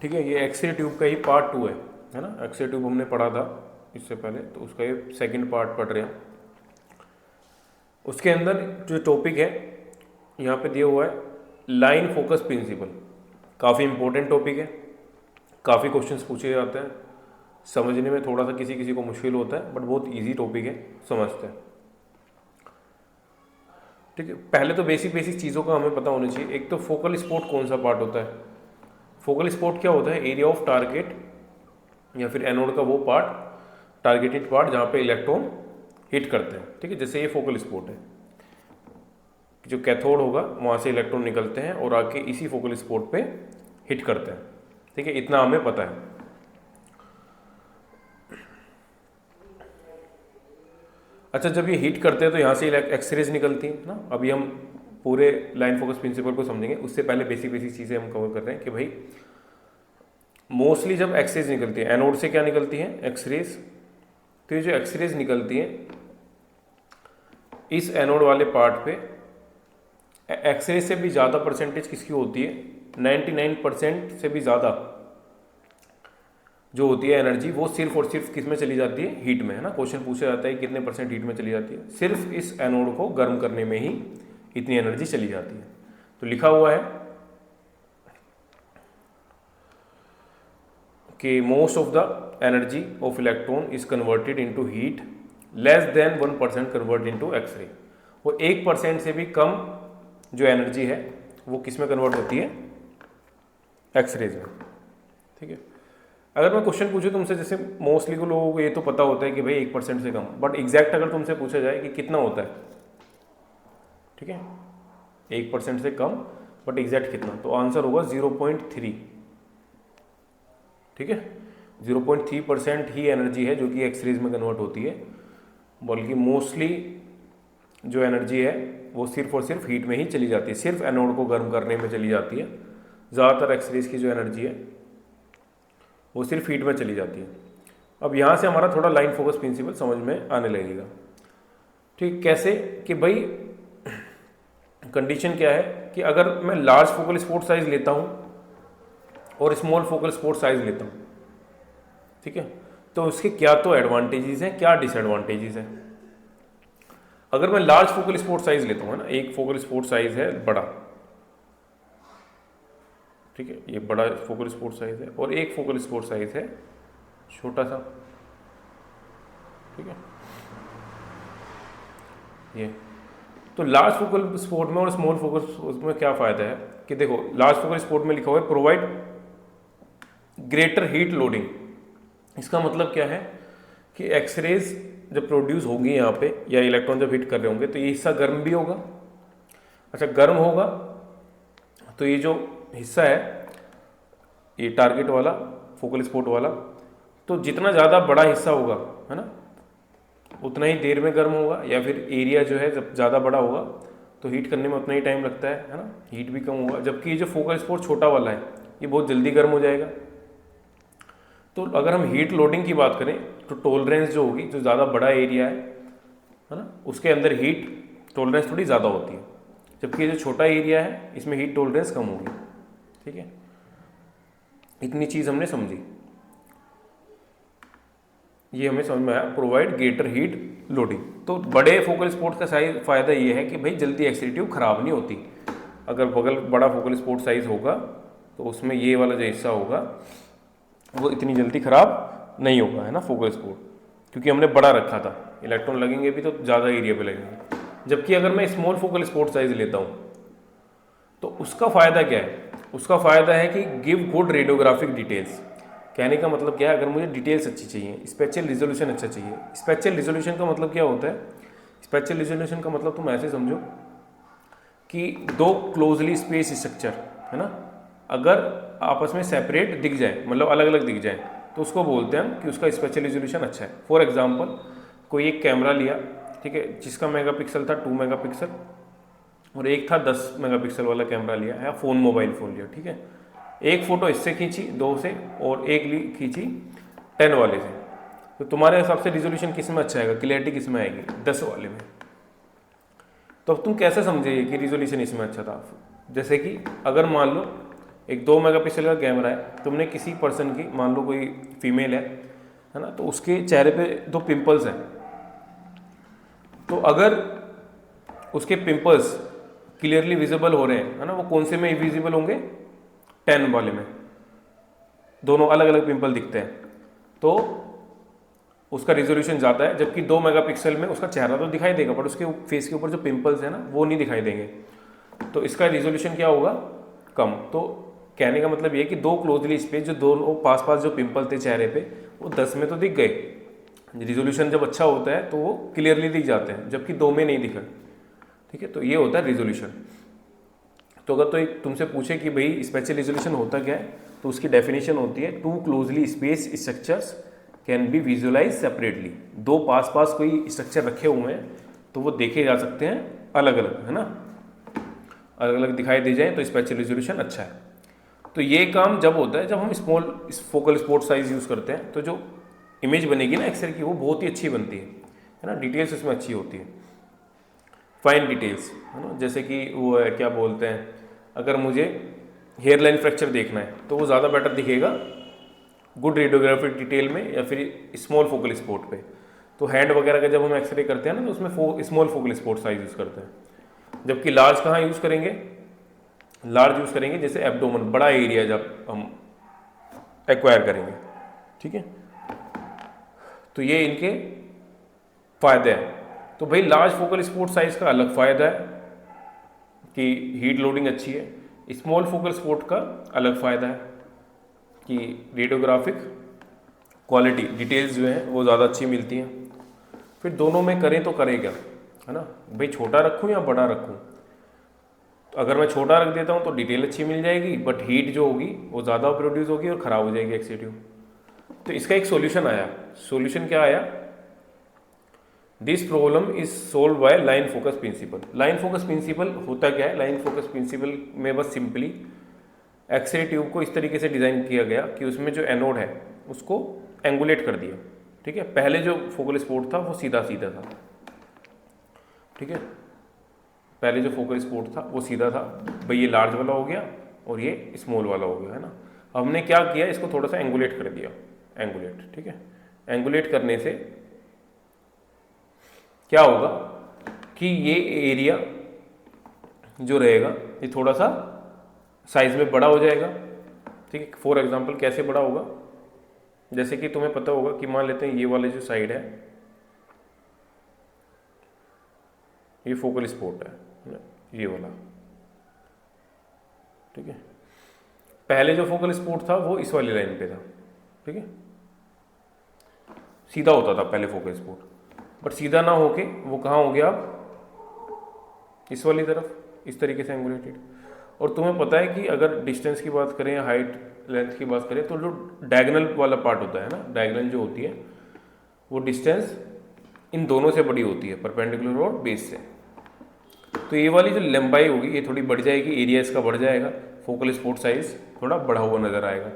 ठीक है, ये एक्सरे ट्यूब का ही पार्ट 2 है ना। एक्सरे ट्यूब हमने पढ़ा था इससे पहले, तो उसका ये सेकंड पार्ट पढ़ रहे हैं। उसके अंदर जो टॉपिक है यहाँ पे दिया हुआ है लाइन फोकस प्रिंसिपल। काफ़ी इंपॉर्टेंट टॉपिक है, काफ़ी क्वेश्चंस पूछे जाते हैं, समझने में थोड़ा सा किसी किसी को मुश्किल होता है, बट बहुत इजी टॉपिक है, समझते हैं। ठीक है, पहले तो बेसिक बेसिक चीज़ों का हमें पता होना चाहिए। एक तो फोकल स्पॉट कौन सा पार्ट होता है। फोकल स्पॉट क्या होता है, एरिया ऑफ टारगेट या फिर एनोड का वो पार्ट, टारगेटेड पार्ट जहाँ पे इलेक्ट्रॉन हिट करते हैं। ठीक है, जैसे ये फोकल स्पॉट है, जो कैथोड होगा वहाँ से इलेक्ट्रॉन निकलते हैं और आके इसी फोकल स्पॉट पे हिट करते हैं। ठीक है, इतना हमें पता है। अच्छा, जब ये हीट करते हैं तो यहाँ से एक्सरेज निकलती हैं ना। अभी हम पूरे लाइन फोकस प्रिंसिपल को समझेंगे, उससे पहले बेसिक बेसिक चीज़ें हम कवर कर रहे हैं कि भाई मोस्टली जब एक्सरेज निकलती है एनोड से क्या निकलती है, एक्सरेज। तो ये जो एक्सरेज निकलती है इस एनोड वाले पार्ट पे, एक्सरेज से भी ज़्यादा परसेंटेज किसकी होती है, 99% से भी ज़्यादा जो होती है एनर्जी, वो सिर्फ और सिर्फ किस में चली जाती है, हीट में, है ना। क्वेश्चन पूछा जाता है कितने परसेंट हीट में चली जाती है, सिर्फ इस एनोड को गर्म करने में ही इतनी एनर्जी चली जाती है। तो लिखा हुआ है कि most of the energy of electron is converted into heat, less than 1% convert into x-ray. वो 1% से भी कम जो एनर्जी है वो किस में कन्वर्ट होती है, एक्सरेज में। ठीक है, अगर मैं क्वेश्चन पूछूं तुमसे, जैसे मोस्टली को लोगों को ये तो पता होता है कि भाई 1% से कम, बट एग्जैक्ट अगर तुमसे पूछा जाए कि कितना होता है, ठीक है, 1% से कम बट एग्जैक्ट कितना, तो आंसर होगा 0.3। ठीक है, 0.3% ही एनर्जी है जो कि एक्सरेज में कन्वर्ट होती है, बल्कि मोस्टली जो एनर्जी है वो सिर्फ और सिर्फ हीट में ही चली जाती है, सिर्फ एनोड को गर्म करने में चली जाती है। ज़्यादातर एक्सरेज की जो एनर्जी है वो सिर्फ हीट में चली जाती है। अब यहाँ से हमारा थोड़ा लाइन फोकस प्रिंसिपल समझ में आने लगेगा। ठीक, कैसे कि भाई कंडीशन क्या है कि अगर मैं लार्ज फोकल स्पॉट साइज लेता हूँ और स्मॉल फोकल स्पॉट साइज लेता हूँ, ठीक है, तो उसके क्या तो एडवांटेजेस हैं, क्या डिसएडवांटेजेस हैं। अगर मैं लार्ज फोकल स्पॉट साइज लेता हूँ ना, एक फोकल स्पॉट साइज है बड़ा, ठीक है, ये बड़ा फोकल स्पॉट साइज है, और एक फोकल स्पॉट साइज है छोटा सा, ठीक है, ये। तो लार्ज फोकल स्पॉट में और स्मॉल फोकल स्पॉट में क्या फ़ायदा है कि देखो, लार्ज फोकल स्पॉट में लिखा हुआ है प्रोवाइड ग्रेटर हीट लोडिंग। इसका मतलब क्या है कि एक्सरेज जब प्रोड्यूस होगी यहाँ पे, या इलेक्ट्रॉन जब हिट कर रहे होंगे, तो ये हिस्सा गर्म भी होगा। अच्छा, गर्म होगा तो ये जो हिस्सा है, ये टारगेट वाला फोकल स्पॉट वाला, तो जितना ज़्यादा बड़ा हिस्सा होगा, है ना, उतना ही देर में गर्म होगा, या फिर एरिया जो है जब ज़्यादा बड़ा होगा तो हीट करने में उतना ही टाइम लगता है ना, हीट भी कम होगा। जबकि ये जो फोकल स्पॉट छोटा वाला है ये बहुत जल्दी गर्म हो जाएगा। तो अगर हम हीट लोडिंग की बात करें तो टॉलरेंस जो होगी, जो ज़्यादा बड़ा एरिया है ना, उसके अंदर हीट टॉलरेंस थोड़ी ज़्यादा होती है, जबकि ये जो छोटा एरिया है इसमें हीट टॉलरेंस कम होगी। ठीक है, इतनी चीज़ हमने समझी, ये हमें समझ में आया, प्रोवाइड ग्रेटर हीट लोडिंग। तो बड़े फोकल स्पॉट का साइज फ़ायदा ये है कि भाई जल्दी एक्सरे ट्यूब खराब नहीं होती। अगर बड़ा फोकल स्पॉट साइज होगा तो उसमें ये वाला जो हिस्सा होगा वो इतनी जल्दी खराब नहीं होगा, है ना, फोकल स्पॉट, क्योंकि हमने बड़ा रखा था, इलेक्ट्रॉन लगेंगे भी तो ज़्यादा एरिया पे लगेंगे। जबकि अगर मैं स्मॉल फोकल स्पॉट साइज लेता हूँ तो उसका फ़ायदा क्या है, उसका फ़ायदा है कि गिव गुड रेडियोग्राफिक डिटेल्स। कहने का मतलब क्या है, अगर मुझे डिटेल्स अच्छी चाहिए, स्पेशल रिजोल्यूशन अच्छा चाहिए। स्पेशल रिजोल्यूशन का मतलब क्या होता है, स्पेशल रिजोल्यूशन का मतलब तुम ऐसे समझो कि दो क्लोजली स्पेस स्ट्रक्चर, है ना, अगर आपस में सेपरेट दिख जाए, मतलब अलग अलग दिख जाए, तो उसको बोलते हैं हम कि उसका स्पेशल रिजोल्यूशन अच्छा है। फॉर एग्जांपल, कोई एक कैमरा लिया, ठीक है, जिसका मेगापिक्सल था 2 मेगापिक्सल, और एक था 10 मेगापिक्सल वाला कैमरा लिया, या फ़ोन, मोबाइल फ़ोन लिया, ठीक है, एक फ़ोटो इससे खींची 2 से, और एक खींची 10 वाले से, तो तुम्हारे हिसाब से रिजोल्यूशन किस में अच्छा आएगा, क्लियरिटी किस में आएगी, 10 वाले में। तो अब तुम कैसे समझे कि रिजोल्यूशन इसमें अच्छा था। जैसे कि अगर मान लो एक 2 मेगापिक्सल का कैमरा है, तुमने किसी पर्सन की, मान लो कोई फीमेल है ना, तो उसके चेहरे पे 2 पिंपल्स हैं, तो अगर उसके पिंपल्स क्लियरली विजिबल हो रहे हैं, है ना, वो कौन से में विजिबल होंगे, 10 वाले में, दोनों अलग अलग पिंपल दिखते हैं, तो उसका रिजोल्यूशन ज़्यादा है, जबकि 2 मेगापिक्सल में उसका चेहरा तो दिखाई देगा बट उसके फेस के ऊपर जो पिंपल्स है ना वो नहीं दिखाई देंगे, तो इसका रिजोल्यूशन क्या होगा, कम। तो कहने का मतलब ये कि 2 क्लोजली स्पेस, जो दोनों पास पास जो पिंपल थे चेहरे पे, वो 10 में तो दिख गए, रिजोल्यूशन जब अच्छा होता है तो वो क्लियरली दिख जाते हैं, जबकि 2 में नहीं दिखा। ठीक है, तो ये होता है रिजोल्यूशन। तो अगर तो एक तुमसे पूछे कि भाई स्पेशल रिजोल्यूशन होता क्या है, तो उसकी डेफिनेशन होती है 2 closely space structures can be visualize separately. 2 पास पास कोई स्ट्रक्चर रखे हुए हैं तो वो देखे जा सकते हैं अलग अलग, है ना, अलग अलग दिखाई दे जाए, तो स्पेशल रिजोल्यूशन अच्छा है। तो ये काम जब होता है जब हम small focal spot size use करते हैं, तो जो इमेज बनेगी ना एक्सरे की वो बहुत ही अच्छी बनती है ना, डिटेल्स उसमें अच्छी होती है, फाइन डिटेल्स, है ना। जैसे कि वो है, क्या बोलते हैं, अगर मुझे हेयर लाइन फ्रैक्चर देखना है तो वो ज़्यादा बेटर दिखेगा गुड रेडियोग्राफिक डिटेल में या फिर स्मॉल फोकल स्पॉट पे। तो हैंड वगैरह का जब हम एक्सरे करते हैं ना, तो उसमें small focal spot size use करते हैं, जबकि लार्ज कहाँ यूज़ करेंगे, लार्ज यूज़ करेंगे जैसे एब्डोमन, बड़ा एरिया जब हम एक्वायर करेंगे। ठीक है, तो ये इनके फ़ायदे हैं। तो भाई लार्ज फोकल स्पॉट साइज का अलग फ़ायदा है कि हीट लोडिंग अच्छी है, स्मॉल फोकल स्पॉट का अलग फ़ायदा है कि रेडियोग्राफिक क्वालिटी डिटेल्स जो हैं वो ज़्यादा अच्छी मिलती हैं। फिर दोनों में करें तो करें क्या, है ना, भाई छोटा रखूँ या बड़ा रखूँ। तो अगर मैं छोटा रख देता हूँ तो डिटेल अच्छी मिल जाएगी, बट हीट जो होगी वो ज़्यादा प्रोड्यूस होगी और ख़राब हो जाएगी एक्सरे ट्यूब। तो इसका एक सॉल्यूशन आया। सॉल्यूशन क्या आया, this problem is solve by line focus principle. Line focus principle होता क्या है, लाइन फोकस प्रिंसिपल में बस सिंपली एक्सरे ट्यूब को इस तरीके से डिज़ाइन किया गया कि उसमें जो एनोड है उसको एंगुलेट कर दिया। ठीक है, पहले जो फोकल स्पॉट था वो सीधा सीधा था। ठीक है, पहले जो फोकल स्पॉट था वो सीधा था, भाई ये लार्ज वाला हो गया और ये स्मॉल वाला हो गया, है ना। हमने क्या किया, इसको थोड़ा सा एंगुलेट कर दिया, एंगुलेट। ठीक है, एंगुलेट करने से क्या होगा कि ये एरिया जो रहेगा ये थोड़ा सा साइज में बड़ा हो जाएगा। ठीक है, फॉर एग्जांपल कैसे बड़ा होगा, जैसे कि तुम्हें पता होगा कि मान लेते हैं ये वाले जो साइड है ये फोकल स्पॉट है ना, ये वाला। ठीक है, पहले जो फोकल स्पॉट था वो इस वाली लाइन पे था। ठीक है, सीधा होता था पहले फोकल स्पॉट, बट सीधा ना होके वो कहाँ हो गया अब इस वाली तरफ, इस तरीके से एंगुलेटेड। और तुम्हें पता है कि अगर डिस्टेंस की बात करें या हाइट लेंथ की बात करें तो जो डायगोनल वाला पार्ट होता है ना, डायगोनल जो होती है वो डिस्टेंस इन दोनों से बड़ी होती है, परपेंडिकुलर और बेस से। तो ये वाली जो लंबाई होगी ये थोड़ी बढ़ जाएगी, एरिया इसका बढ़ जाएगा, फोकल स्पॉट साइज थोड़ा बढ़ा हुआ नजर आएगा।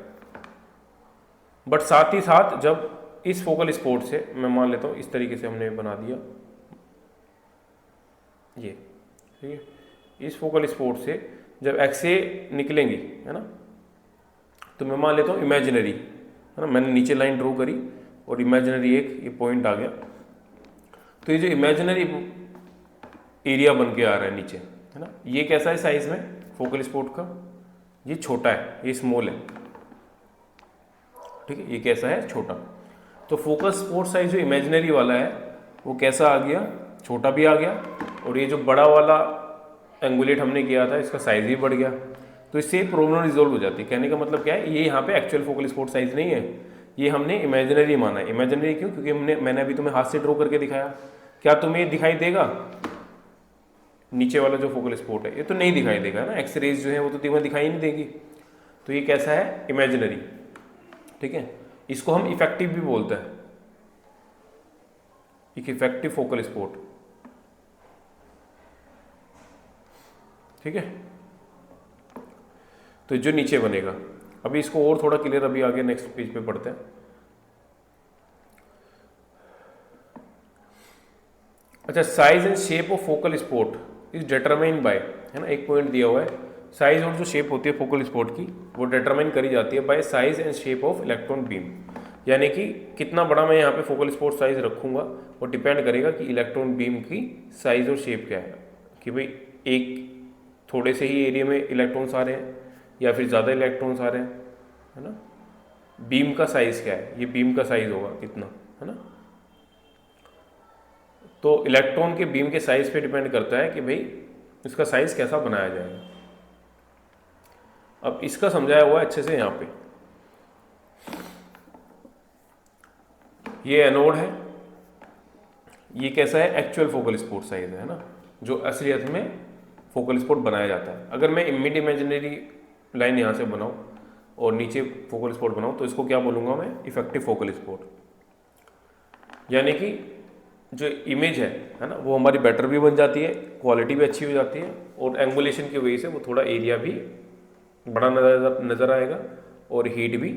बट साथ ही साथ जब इस फोकल स्पॉट से, मैं मान लेता हूँ इस तरीके से हमने बना दिया ये, ठीक है, इस फोकल स्पॉट से जब एक्से निकलेंगी, है ना, तो मैं मान लेता हूँ इमेजिनरी, है ना, मैंने नीचे लाइन ड्रॉ करी और इमेजिनरी एक ये पॉइंट आ गया। तो ये जो इमेजिनरी एरिया बन के आ रहा है नीचे, है ना, ये कैसा है साइज में फोकल स्पॉट का, ये छोटा है, ये स्मॉल है। ठीक है, ये कैसा है, छोटा। तो फोकस स्पॉट साइज जो इमेजिनरी वाला है वो कैसा आ गया, छोटा भी आ गया, और ये जो बड़ा वाला एंगुलेट हमने किया था इसका साइज भी बढ़ गया। तो इससे प्रॉब्लम रिजोल्व हो जाती है। कहने का मतलब क्या है, ये यहाँ पे एक्चुअल फोकल स्पॉट साइज नहीं है, ये हमने इमेजिनरी माना है। इमेजिनरी क्यों, क्योंकि मैंने अभी तुम्हें हाथ से ड्रॉ करके दिखाया। क्या तुम्हें ये दिखाई देगा, नीचे वाला जो फोकल स्पॉट है ये तो नहीं दिखाई देगा ना, एक्सरेज जो है वो तो तुम्हें दिखाई नहीं देगी। तो ये कैसा है, इमेजिनरी। ठीक है, इसको हम इफेक्टिव भी बोलते हैं, एक इफेक्टिव फोकल स्पॉट। ठीक है, तो जो नीचे बनेगा, अभी इसको और थोड़ा क्लियर अभी आगे नेक्स्ट पेज पे पढ़ते हैं। अच्छा, size and shape of focal spot is determined by, है ना, एक पॉइंट दिया हुआ है, साइज और जो शेप होती है फोकल स्पॉट की वो डिटरमाइन करी जाती है bye size and shape of electron beam. यानी कि कितना बड़ा मैं यहाँ पे फोकल स्पॉट साइज रखूँगा वो डिपेंड करेगा कि इलेक्ट्रॉन बीम की साइज और शेप क्या है, कि भाई एक थोड़े से ही एरिया में इलेक्ट्रॉन्स आ रहे हैं या फिर ज़्यादा इलेक्ट्रॉन्स आ रहे हैं, है ना। बीम का साइज़ क्या है, ये बीम का साइज़ होगा कितना, है ना। तो इलेक्ट्रॉन के बीम के साइज़ पे डिपेंड करता है कि भाई इसका साइज़ कैसा बनाया जाएगा। अब इसका समझाया हुआ है अच्छे से यहाँ पे। ये एनोड है, ये कैसा है, एक्चुअल फोकल स्पॉट साइज है ना, जो असलियत में फोकल स्पॉट बनाया जाता है। अगर मैं इमिड इमेजिनरी लाइन यहाँ से बनाऊँ और नीचे फोकल स्पॉट बनाऊँ तो इसको क्या बोलूँगा मैं, इफेक्टिव फोकल स्पॉट। यानी कि जो इमेज है ना, वो हमारी बेटर भी बन जाती है, क्वालिटी भी अच्छी हो जाती है और एंगुलेशन की वजह से वो थोड़ा एरिया भी बड़ा नज़र आएगा और हीट भी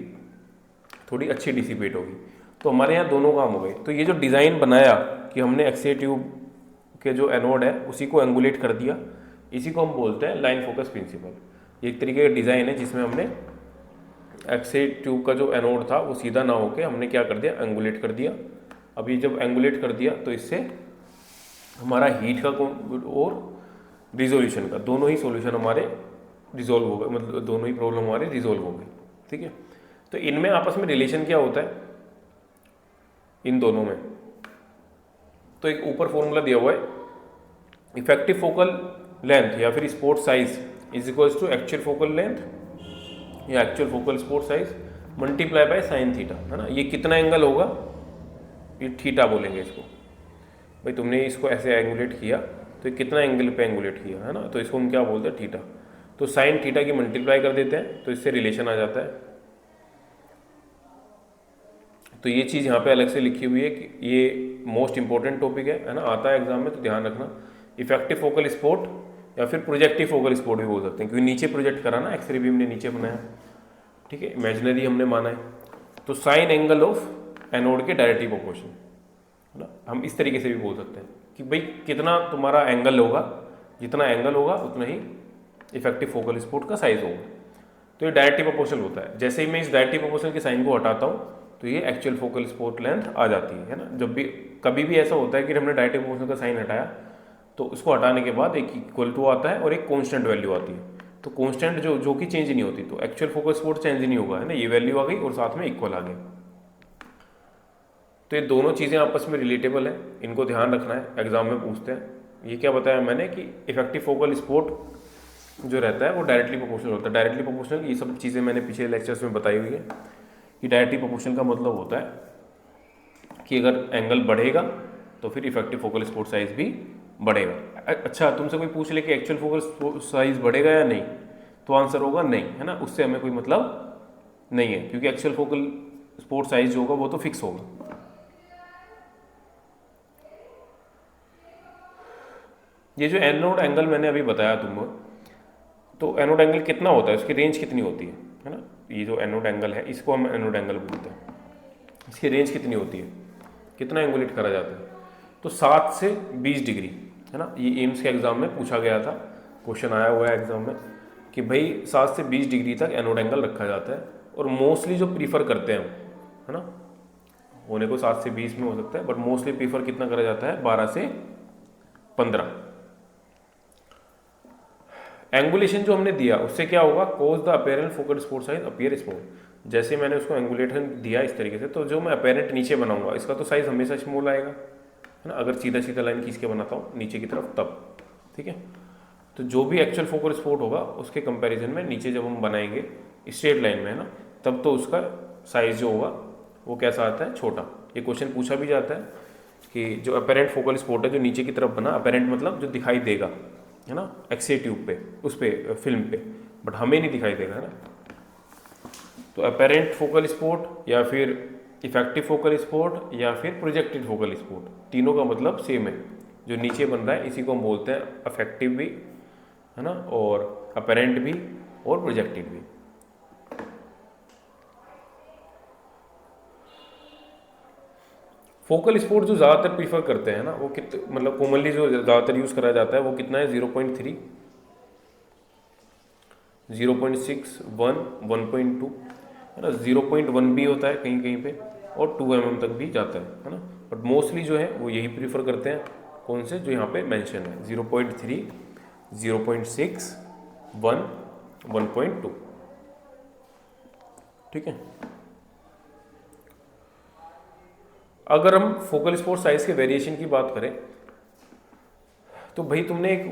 थोड़ी अच्छी डिसिपेट होगी। तो हमारे यहाँ दोनों काम हो गए। तो ये जो डिज़ाइन बनाया कि हमने एक्से ट्यूब के जो एनोड है उसी को एंगुलेट कर दिया, इसी को हम बोलते हैं लाइन फोकस प्रिंसिपल। ये एक तरीके का डिज़ाइन है जिसमें हमने एक्से ट्यूब का जो एनोड था वो सीधा ना होके हमने क्या कर दिया, एंगुलेट कर दिया। अब ये जब एंगुलेट कर दिया तो इससे हमारा हीट का और रिजोल्यूशन का दोनों ही सॉल्यूशन हमारे रिजोल्व हो गए, मतलब दोनों ही प्रॉब्लम हमारे रिजोल्व हो गई। ठीक है, तो इनमें आपस में रिलेशन क्या होता है इन दोनों में, तो एक ऊपर फॉर्मूला दिया हुआ है, इफेक्टिव फोकल लेंथ या फिर spot size is equals to actual focal length या actual focal spot size multiply by sine theta, है ना। ये कितना एंगल होगा, ये थीटा बोलेंगे इसको। भाई तुमने इसको ऐसे एंगुलेट किया तो ये कितना एंगल पे एंगुलेट किया, है ना, तो इसको हम क्या बोलते हैं, थीटा। तो साइन थीटा की मल्टीप्लाई कर देते हैं तो इससे रिलेशन आ जाता है। तो ये चीज़ यहाँ पे अलग से लिखी हुई है कि ये मोस्ट इंपॉर्टेंट टॉपिक है ना, आता है एग्जाम में, तो ध्यान रखना। इफेक्टिव फोकल स्पॉट या फिर प्रोजेक्टिव फोकल स्पॉट भी बोल सकते हैं, क्योंकि नीचे प्रोजेक्ट करा ना, एक्सरे बीम ने नीचे बनाया, ठीक है, इमेजिनरी हमने माना है। तो साइन एंगल ऑफ एनोड के डायरेक्टली प्रोपोर्शन, है ना, हम इस तरीके से भी बोल सकते हैं कि भाई कितना तुम्हारा एंगल होगा, जितना एंगल होगा उतना ही इफेक्टिव फोकल स्पॉट का साइज होगा। तो ये डायरेक्टली प्रोपोर्शनल होता है। जैसे ही मैं इस डायरेक्टली प्रोपोर्शनल के साइन को हटाता हूँ तो ये एक्चुअल फोकल स्पॉट लेंथ आ जाती है ना। जब भी कभी भी ऐसा होता है कि हमने डायरेक्टली प्रोपोर्शनल का साइन हटाया तो उसको हटाने के बाद एक इक्वल टू आता है और एक कांस्टेंट वैल्यू आती है। तो कांस्टेंट जो कि चेंज नहीं होती, तो एक्चुअल फोकल स्पॉट चेंज नहीं होगा, है ना, ये वैल्यू आ गई और साथ में इक्वल आ गया। तो ये दोनों चीज़ें आपस में रिलेटेबल है, इनको ध्यान रखना है, एग्जाम में पूछते हैं। ये क्या बताया मैंने कि इफेक्टिव फोकल स्पॉट जो रहता है वो डायरेक्टली प्रोपोर्शनल होता है। डायरेक्टली प्रोपोर्शनल ये सब चीज़ें मैंने पिछले लेक्चर्स में बताई हुई है कि डायरेक्टली प्रोपोर्शनल का मतलब होता है कि अगर एंगल बढ़ेगा तो फिर इफेक्टिव फोकल स्पॉट साइज भी बढ़ेगा। अच्छा, तुमसे कोई पूछ ले कि एक्चुअल फोकल साइज बढ़ेगा या नहीं, तो आंसर होगा नहीं, है ना, उससे हमें कोई मतलब नहीं है, क्योंकि एक्चुअल फोकल स्पॉट साइज जो होगा वो तो फिक्स होगा। ये जो एनोड एंगल मैंने अभी बताया तुमको, तो एनोड एंगल कितना होता है, उसकी रेंज कितनी होती है ना। ये जो एनोड एंगल है इसको हम एनोड एंगल बोलते हैं। इसकी रेंज कितनी होती है, कितना एंगुलेट करा जाता है, तो 7 से 20 डिग्री, है ना। ये एम्स के एग्जाम में पूछा गया था, क्वेश्चन आया हुआ है एग्जाम में कि भाई 7 से 20 डिग्री तक एनोड एंगल रखा जाता है। और मोस्टली जो प्रीफर करते हैं, है ना, होने को 7 से 20 में हो सकता है, बट मोस्टली प्रीफर कितना करा जाता है, 12 से 15। एंगुलेशन जो हमने दिया उससे क्या होगा, cause the apparent focal spot size appear small. जैसे मैंने उसको एंगुलेशन दिया इस तरीके से, तो जो मैं अपेरेंट नीचे बनाऊंगा इसका तो साइज हमेशा स्मॉल आएगा, है ना, अगर सीधा सीधा लाइन खींच के बनाता हूँ नीचे की तरफ तब, ठीक है। तो जो भी एक्चुअल फोकल स्पॉट होगा उसके कंपैरिजन में नीचे जब हम बनाएंगे स्ट्रेट लाइन में, है ना, तब तो उसका साइज जो होगा वो कैसा आता है, छोटा। ये क्वेश्चन पूछा भी जाता है कि जो अपेरेंट फोकल स्पॉट है जो नीचे की तरफ बना, अपेरेंट मतलब जो दिखाई देगा, है ना, एक्से ट्यूब पे, उस पे फिल्म पे, बट हमें नहीं दिखाई देगा, है ना। तो अपेरेंट फोकल स्पॉट या फिर इफेक्टिव फोकल स्पॉट या फिर प्रोजेक्टेड फोकल स्पॉट, तीनों का मतलब सेम है। जो नीचे बन रहा है इसी को हम बोलते हैं अफेक्टिव भी, है ना, और अपेरेंट भी और प्रोजेक्टेड भी। फोकल स्पॉट जो ज़्यादातर प्रीफर करते हैं ना, वो मतलब कॉमनली जो ज़्यादातर यूज़ करा जाता है वो कितना है, 0.3, 0.6, 1, 1.2 है ना, 0.1 भी होता है कहीं कहीं पे, और 2 mm तक भी जाता है ना। बट मोस्टली जो है वो यही प्रीफर करते हैं, कौन से, जो यहाँ पे मेंशन है, 0.3, 0.6, 1, 1.2। ठीक है। अगर हम फोकल स्पोर्ट साइज के वेरिएशन की बात करें तो भाई तुमने एक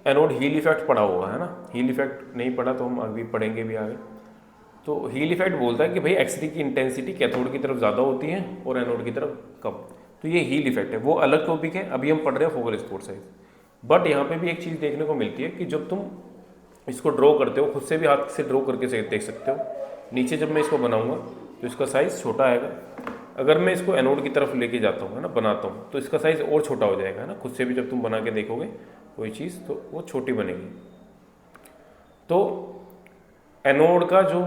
एनोड हील इफेक्ट पढ़ा होगा, है ना। हील इफेक्ट नहीं पढ़ा तो हम अभी पढ़ेंगे भी आगे। तो हील इफेक्ट बोलता है कि भाई एक्स-रे की इंटेंसिटी कैथोड की तरफ ज़्यादा होती है और एनोड की तरफ कम। तो ये हील इफेक्ट है, वो अलग टॉपिक है, अभी हम पढ़ रहे हैं फोकल स्पोर्ट साइज। बट यहाँ पे भी एक चीज़ देखने को मिलती है कि जब तुम इसको ड्रॉ करते हो, खुद से भी हाथ से ड्रॉ करके से देख सकते हो, नीचे जब मैं इसको बनाऊंगा तो इसका साइज़ छोटा आएगा। अगर मैं इसको एनोड की तरफ लेके जाता हूँ, है ना, बनाता हूँ, तो इसका साइज़ और छोटा हो जाएगा, है ना। खुद से भी जब तुम बना के देखोगे कोई चीज़ तो वो छोटी बनेगी। तो एनोड का जो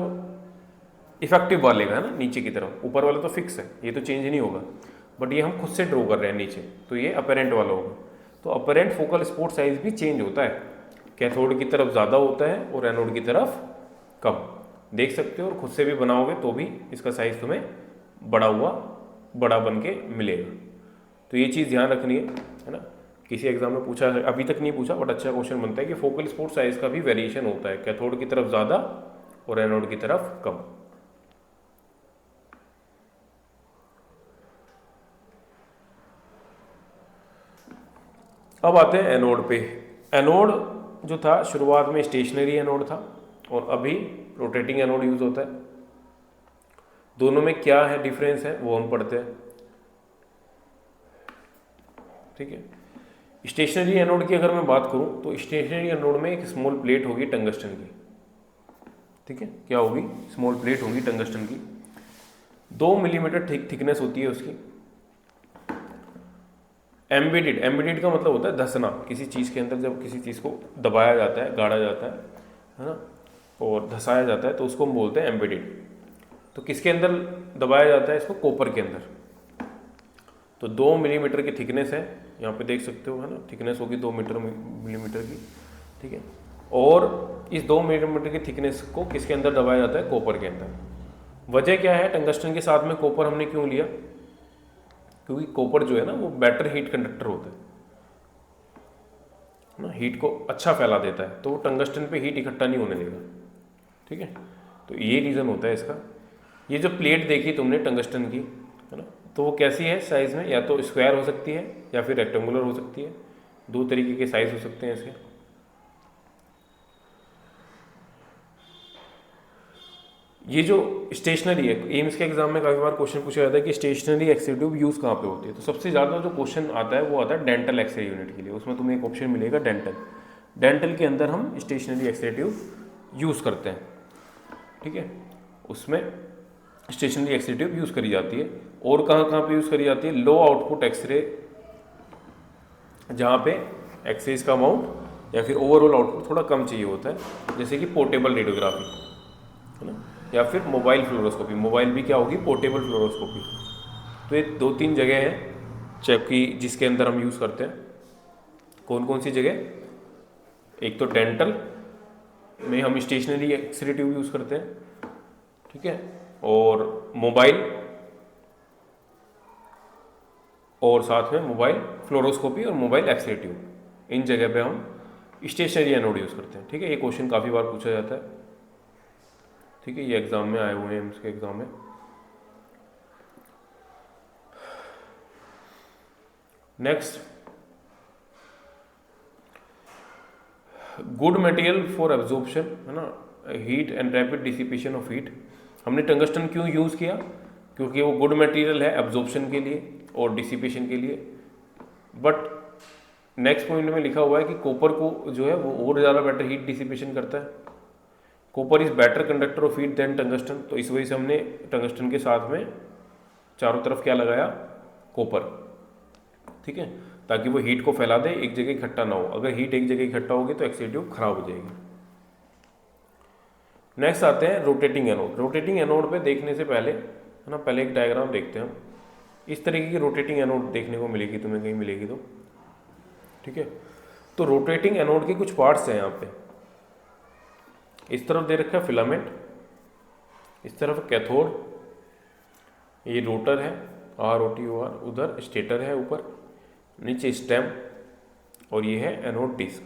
इफेक्टिव वाले का, है ना, नीचे की तरफ, ऊपर वाला तो फिक्स है, ये तो चेंज नहीं होगा, बट ये हम खुद से ड्रॉ कर रहे हैं नीचे, तो ये अपेरेंट वाला होगा। तो अपेरेंट फोकल स्पोर्ट साइज भी चेंज होता है, कैथोड की तरफ ज़्यादा होता है और एनोड की तरफ कम। देख सकते हो, और खुद से भी बनाओगे तो भी इसका साइज़ तुम्हें बड़ा बन के मिलेगा। तो ये चीज़ ध्यान रखनी है ना। किसी एग्जाम में पूछा है, अभी तक नहीं पूछा बट अच्छा क्वेश्चन बनता है कि फोकल स्पोर्ट साइज का भी वेरिएशन होता है, कैथोड की तरफ ज़्यादा और एनोड की तरफ कम। अब आते हैं एनोड पे। एनोड जो था शुरुआत में स्टेशनरी एनोड था और अभी रोटेटिंग एनोड यूज होता है। दोनों में क्या है डिफरेंस है वो हम पढ़ते हैं। ठीक है। स्टेशनरी एनोड की अगर मैं बात करूं तो स्टेशनरी एनोड में एक स्मॉल प्लेट होगी टंगस्टन की। ठीक है, क्या होगी, स्मॉल प्लेट होगी टंगस्टन की, 2 मिलीमीटर थिकनेस होती है उसकी। एम्बेडेड का मतलब होता है धंसना, किसी चीज़ के अंदर जब किसी चीज़ को दबाया जाता है, गाड़ा जाता है ना, और धंसाया जाता है तो उसको हम बोलते हैं एम्बेडेड। तो किसके अंदर दबाया जाता है इसको, कॉपर के अंदर। तो 2 मिलीमीटर की थिकनेस है, यहाँ पे देख सकते हो, है ना, थिकनेस होगी 2 मिलीमीटर की। ठीक है, और इस 2 मिलीमीटर की थिकनेस को किसके अंदर दबाया जाता है, कॉपर के अंदर। वजह क्या है, टंगस्टन के साथ में कॉपर हमने क्यों लिया, क्योंकि कॉपर जो है ना वो बेटर हीट कंडक्टर होता है ना, हीट को अच्छा फैला देता है, तो वो टंगस्टन पे हीट इकट्ठा नहीं होने देगा। ठीक है, तो ये रीज़न होता है इसका। ये जो प्लेट देखी तुमने टंगस्टन की, है ना, तो वो कैसी है साइज़ में, या तो स्क्वायर हो सकती है या फिर रेक्टेंगुलर हो सकती है, 2 तरीके के साइज हो सकते हैं इसके। ये जो स्टेशनरी है, एम्स के एग्जाम में काफ़ी बार क्वेश्चन पूछा जाता है कि स्टेशनरी एक्स-रे ट्यूब यूज़ कहाँ पे होती है। तो सबसे ज़्यादा जो क्वेश्चन आता है वो आता है डेंटल एक्स-रे यूनिट के लिए। उसमें तुम्हें एक ऑप्शन मिलेगा डेंटल के अंदर हम स्टेशनरी एक्स-रे ट्यूब यूज़ करते हैं। ठीक है, उसमें स्टेशनरी एक्स-रे ट्यूब यूज़ करी जाती है। और कहाँ कहाँ पे यूज़ करी जाती है, लो आउटपुट एक्स-रे, जहाँ पे एक्सरेज का अमाउंट या फिर ओवरऑल आउटपुट थोड़ा कम चाहिए होता है, जैसे कि पोर्टेबल रेडियोग्राफी, है ना, या फिर मोबाइल फ्लोरोस्कोपी। मोबाइल भी क्या होगी, पोर्टेबल फ्लोरोस्कोपी। तो ये 2-3 जगह हैं जबकि जिसके अंदर हम यूज़ करते हैं। कौन कौन सी जगह, एक तो डेंटल में हम स्टेशनरी एक्स-रे ट्यूब यूज़ करते हैं, ठीक है, और मोबाइल, और साथ में मोबाइल फ्लोरोस्कोपी और मोबाइल एक्स-रे ट्यूब, इन जगह पे हम स्टेशनरी एनोड यूज़ करते हैं। ठीक है, ये क्वेश्चन काफ़ी बार पूछा जाता है। ठीक है, ये एग्जाम में आए हुए हैं, इसके एग्जाम में। Next, good material for absorption, है ना, heat and rapid dissipation of heat. हमने टंगस्टन क्यों यूज़ किया, क्योंकि वो गुड मटेरियल है एब्जॉर्प्शन के लिए और डिसिपेशन के लिए। बट नेक्स्ट पॉइंट में लिखा हुआ है कि कॉपर को जो है वो और ज़्यादा बेटर हीट डिसिपेशन करता है। Copper is better conductor of heat than tungsten. तो इस वजह से हमने टंगस्टन के साथ में चारों तरफ क्या लगाया, कॉपर। ठीक है, ताकि वो हीट को फैला दे, एक जगह इकट्ठा ना हो। अगर हीट एक जगह इकट्ठा होगी तो एक्स-रे ट्यूब खराब हो जाएगी। नेक्स्ट आते हैं रोटेटिंग एनोड। रोटेटिंग एनोड पे देखने से पहले, है ना, पहले एक डायग्राम देखते हैं हम। इस तरीके की रोटेटिंग एनोड देखने को मिलेगी तुम्हें, कहीं मिलेगी तो। ठीक है, तो रोटेटिंग एनोड के कुछ पार्ट्स हैं यहाँ पे। इस तरफ दे रखा है फिलामेंट, इस तरफ कैथोड, ये रोटर है ROTOR, उधर स्टेटर है ऊपर, नीचे स्टेम, और ये है एनोड डिस्क।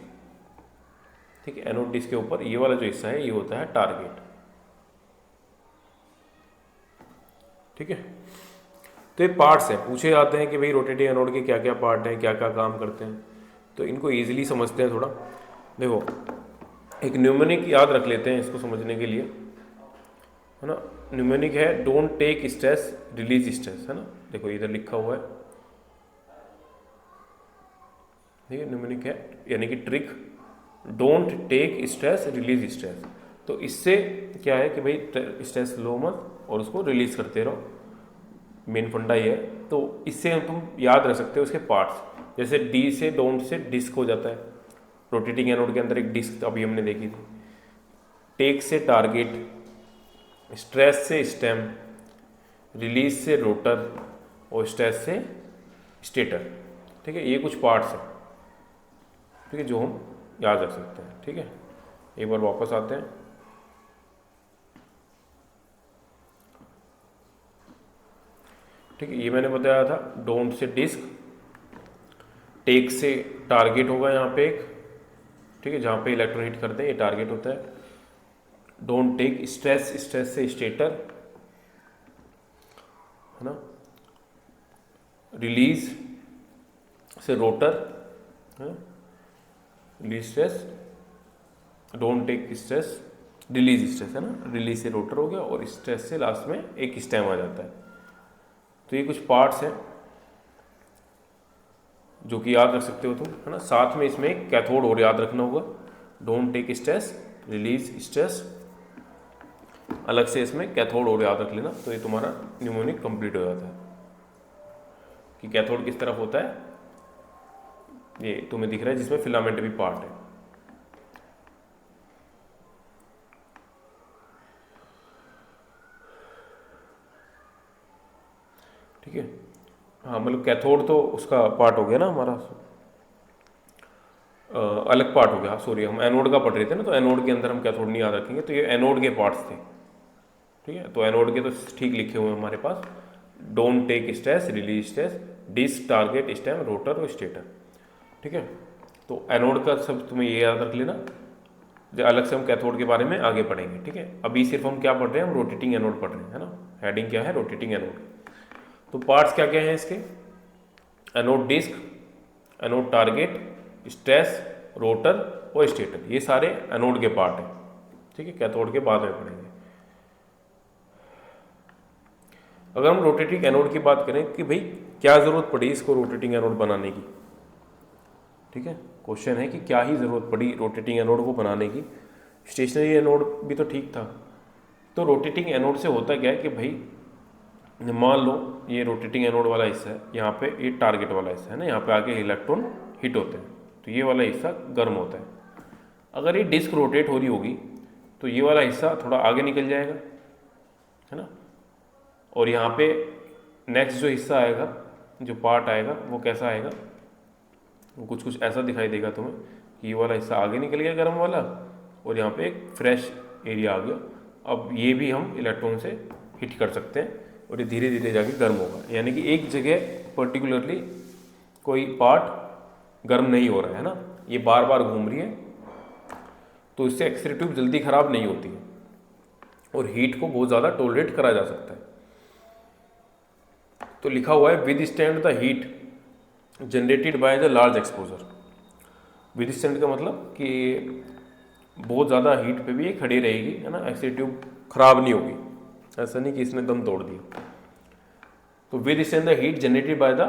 ठीक है, एनोड डिस्क के ऊपर ये वाला जो हिस्सा है ये होता है टारगेट। ठीक है, तो ये पार्ट्स हैं। पूछे जाते हैं कि भाई रोटेटिंग एनोड के क्या क्या पार्ट हैं, क्या क्या काम करते हैं, तो इनको ईजिली समझते हैं थोड़ा। देखो, एक न्यूमेरिक याद रख लेते हैं इसको समझने के लिए, है ना। न्यूमेरिक है don't take stress release stress, है ना। देखो इधर लिखा हुआ है, ठीक है, न्यूमेरिक है यानी कि trick, don't take stress release stress. तो इससे क्या है कि भाई स्ट्रेस लो मत और उसको रिलीज करते रहो, मेन फंडा ये है। तो इससे तुम याद रख सकते हो उसके पार्ट्स, जैसे डी से डोंट से डिस्क हो जाता है, रोटेटिंग एनोड के अंदर एक डिस्क अभी हमने देखी थी। टेक से टारगेट, स्ट्रेस से स्टेम, रिलीज से रोटर और स्ट्रेस से स्टेटर। ठीक है, ये कुछ पार्ट्स हैं, ठीक है, जो हम याद रख सकते हैं। ठीक है, एक बार वापस आते हैं। ठीक है, ये मैंने बताया था, डोंट से डिस्क, टेक से टारगेट होगा यहाँ पे एक, ठीक है, जहाँ पे इलेक्ट्रॉन हिट करते हैं ये टारगेट होता है। डोंट टेक स्ट्रेस, स्ट्रेस से स्टेटर, है ना। रिलीज से रोटर, है, release stress, don't take stress, release stress, है ना। रिलीज से रोटर हो गया और स्ट्रेस से लास्ट में एक स्टेम आ जाता है। तो ये कुछ पार्ट्स हैं जो कि याद रख सकते हो तुम, है ना। साथ में इसमें एक कैथोड और याद रखना होगा, don't take stress release stress, अलग से इसमें कैथोड और याद रख लेना। तो ये तुम्हारा न्यूमोनिक कंप्लीट हो जाता है कि कैथोड किस तरफ होता है, ये तुम्हें दिख रहा है जिसमें फिलामेंट भी पार्ट है। ठीक है, हाँ, मतलब कैथोड तो उसका पार्ट हो गया ना हमारा, अलग पार्ट हो गया। सॉरी, हम एनोड का पढ़ रहे थे ना, तो एनोड के अंदर हम कैथोड नहीं याद रखेंगे, तो ये एनोड के पार्ट्स थे। ठीक है, तो एनोड के तो ठीक लिखे हुए हैं हमारे पास, don't take stress release stress, disc, target, stem, rotor और स्टेटर। ठीक है, तो एनोड का सब तुम्हें ये याद रख लेना, जो अलग से हम कैथोड के बारे में आगे पढ़ेंगे। ठीक है, अभी सिर्फ हम क्या पढ़ रहे हैं, हम रोटेटिंग एनोड पढ़ रहे हैं, है ना। हेडिंग क्या है, रोटेटिंग एनोड। तो पार्ट्स क्या क्या हैं इसके, anode disc, anode target, stress, rotor और स्टेटर, ये सारे एनोड के पार्ट हैं। ठीक है, कैथोड के बाद में पढ़ेंगे। अगर हम रोटेटिंग एनोड की बात करें कि भाई क्या ज़रूरत पड़ी इसको रोटेटिंग एनोड बनाने की, ठीक है, क्वेश्चन है कि क्या ही ज़रूरत पड़ी रोटेटिंग एनोड को बनाने की। स्टेशनरी एनोड भी तो ठीक था। तो रोटेटिंग एनोड से होता क्या है कि भाई मान लो ये रोटेटिंग एनोड वाला हिस्सा है, यहाँ पे ये टारगेट वाला हिस्सा है ना, यहाँ पे आके इलेक्ट्रॉन हिट होते हैं, तो ये वाला हिस्सा गर्म होता है। अगर ये डिस्क रोटेट हो रही होगी तो ये वाला हिस्सा थोड़ा आगे निकल जाएगा, है ना। और यहाँ पे नेक्स्ट जो हिस्सा आएगा, जो पार्ट आएगा, वो कैसा आएगा, वो कुछ ऐसा दिखाई देगा तुम्हें कि ये वाला हिस्सा आगे निकल गया गर्म वाला, और यहाँ पे एक फ्रेश एरिया आ गया। अब ये भी हम इलेक्ट्रॉन से हिट कर सकते हैं और ये धीरे धीरे जाके गर्म होगा। यानी कि एक जगह पर्टिकुलरली कोई पार्ट गर्म नहीं हो रहा है ना, ये बार बार घूम रही है, तो इससे एक्सरे ट्यूब जल्दी खराब नहीं होती है और हीट को बहुत ज़्यादा टॉलरेट करा जा सकता है। तो लिखा हुआ है with stand the heat generated by the large exposure. With stand का मतलब कि बहुत ज़्यादा हीट पे भी ये खड़ी रहेगी, है ना, एक्सरे ट्यूब खराब नहीं होगी, ऐसा नहीं कि इसने दम तोड़ दिया। तो with stand the heat generated by the